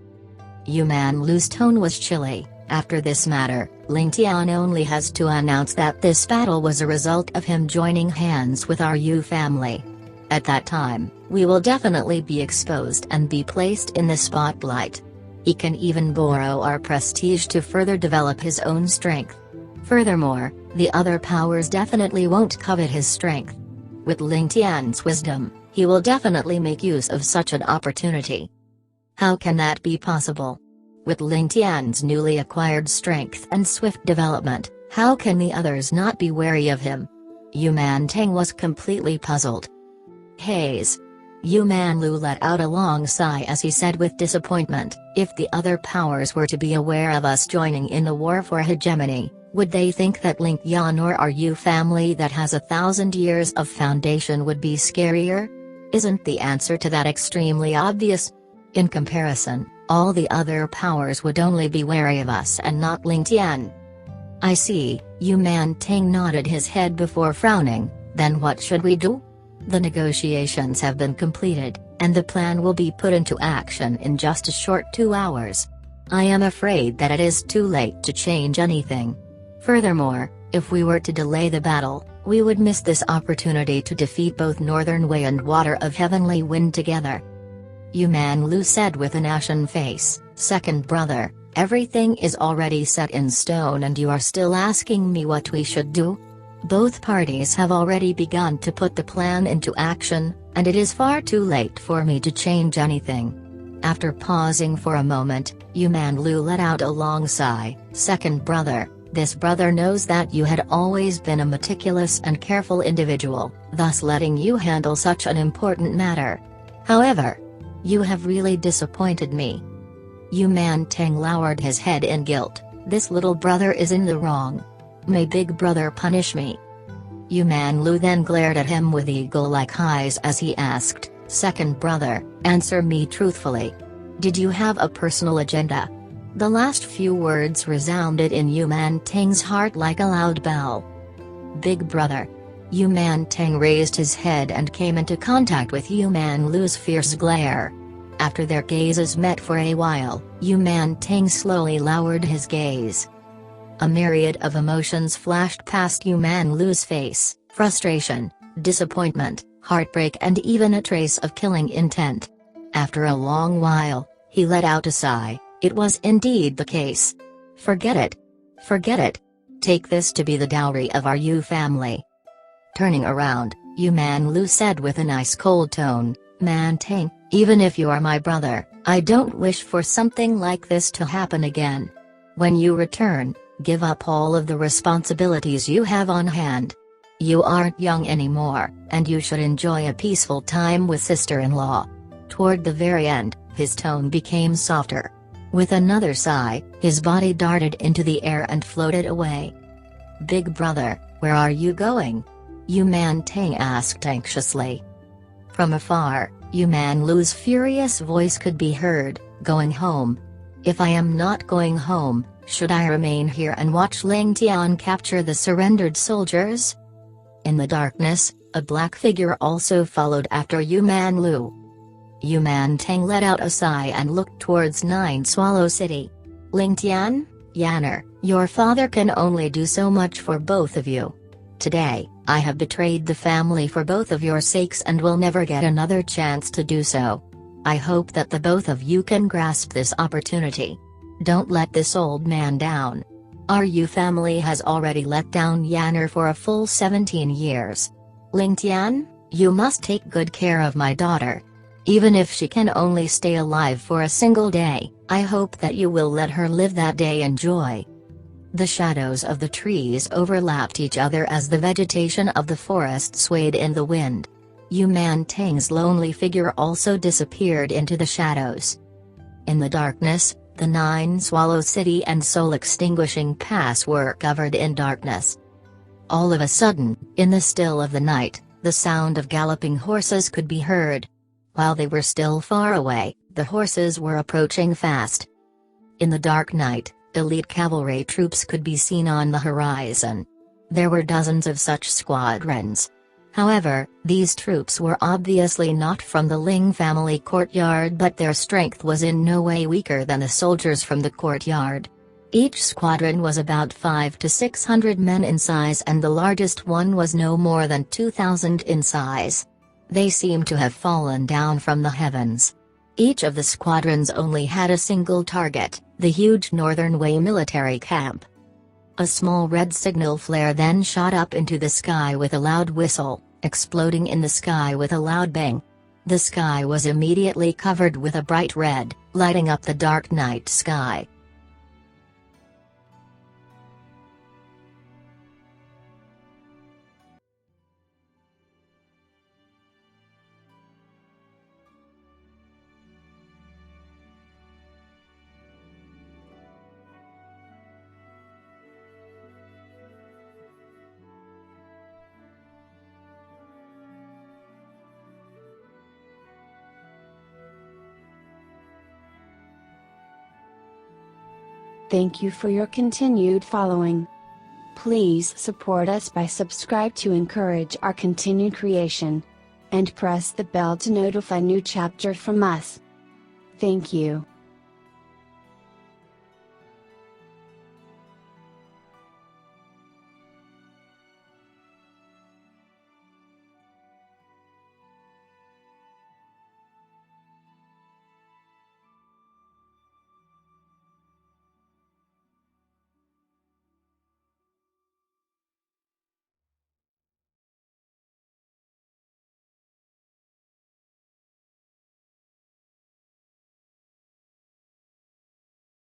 Yuman Lu's tone was chilly. After this matter, Ling Tian only has to announce that this battle was a result of him joining hands with our Yu family. At that time, we will definitely be exposed and be placed in the spotlight. He can even borrow our prestige to further develop his own strength. Furthermore, the other powers definitely won't covet his strength. With Ling Tian's wisdom, he will definitely make use of such an opportunity. How can that be possible? With Ling Tian's newly acquired strength and swift development, how can the others not be wary of him? Yuman Tang was completely puzzled. "Haze." Yuman Lu let out a long sigh as he said with disappointment, "If the other powers were to be aware of us joining in the war for hegemony, would they think that Ling Tian or our Yu family that has 1,000 years of foundation would be scarier? Isn't the answer to that extremely obvious? In comparison, all the other powers would only be wary of us and not Ling Tian." "I see," Yuman Tang nodded his head before frowning, "then what should we do?" "The negotiations have been completed, and the plan will be put into action in just a short 2 hours. I am afraid that it is too late to change anything. Furthermore, if we were to delay the battle, we would miss this opportunity to defeat both Northern Wei and Water of Heavenly Wind together." Yuman Lu said with an ashen face, "Second brother, everything is already set in stone and you are still asking me what we should do? Both parties have already begun to put the plan into action, and it is far too late for me to change anything." After pausing for a moment, Yuman Lu let out a long sigh, "Second brother, this brother knows that you had always been a meticulous and careful individual, thus letting you handle such an important matter. However, you have really disappointed me." Yuman Tang lowered his head in guilt, "This little brother is in the wrong. May Big Brother punish me?" Yuman Lu then glared at him with eagle-like eyes as he asked, "Second brother, answer me truthfully. Did you have a personal agenda?" The last few words resounded in Yuman Tang's heart like a loud bell. "Big brother." Yuman Tang raised his head and came into contact with Yuman Lu's fierce glare. After their gazes met for a while, Yuman Tang slowly lowered his gaze. A myriad of emotions flashed past Yuman Lu's face: frustration, disappointment, heartbreak, and even a trace of killing intent. After a long while, he let out a sigh. It was indeed the case. "Forget it. Forget it. Take this to be the dowry of our Yu family." Turning around, Yuman Lu said with an ice-cold tone, "Man Tang, even if you are my brother, I don't wish for something like this to happen again. When you return, give up all of the responsibilities you have on hand. You aren't young anymore, and you should enjoy a peaceful time with sister-in-law." Toward the very end, his tone became softer. With another sigh, his body darted into the air and floated away. "Big brother, where are you going?" Yuman Tang asked anxiously. From afar, Yu Manlu's furious voice could be heard, "Going home? If I am not going home, should I remain here and watch Ling Tian capture the surrendered soldiers?" In the darkness, a black figure also followed after Yu Manlu. Yu Mantang let out a sigh and looked towards Nine Swallow City. "Ling Tian, Yanner, your father can only do so much for both of you. Today, I have betrayed the family for both of your sakes and will never get another chance to do so. I hope that the both of you can grasp this opportunity. Don't let this old man down. Our Yu family has already let down Yanner for a full 17 years. Ling Tian, you must take good care of my daughter. Even if she can only stay alive for a single day, I hope that you will let her live that day in joy." The shadows of the trees overlapped each other as the vegetation of the forest swayed in the wind. Yu Mantang's lonely figure also disappeared into the shadows. In the darkness, the Nine Swallow City and Soul Extinguishing Pass were covered in darkness. All of a sudden, in the still of the night, the sound of galloping horses could be heard. While they were still far away, the horses were approaching fast. In the dark night, elite cavalry troops could be seen on the horizon. There were dozens of such squadrons. However, these troops were obviously not from the Ling family courtyard, but their strength was in no way weaker than the soldiers from the courtyard. Each squadron was about 500 to 600 men in size, and the largest one was no more than 2,000 in size. They seemed to have fallen down from the heavens. Each of the squadrons only had a single target, the huge Northern Way military camp. A small red signal flare then shot up into the sky with a loud whistle, exploding in the sky with a loud bang. The sky was immediately covered with a bright red, lighting up the dark night sky. Thank you for your continued following. Please support us by subscribe to encourage our continued creation. And press the bell to notify new chapter from us. Thank you.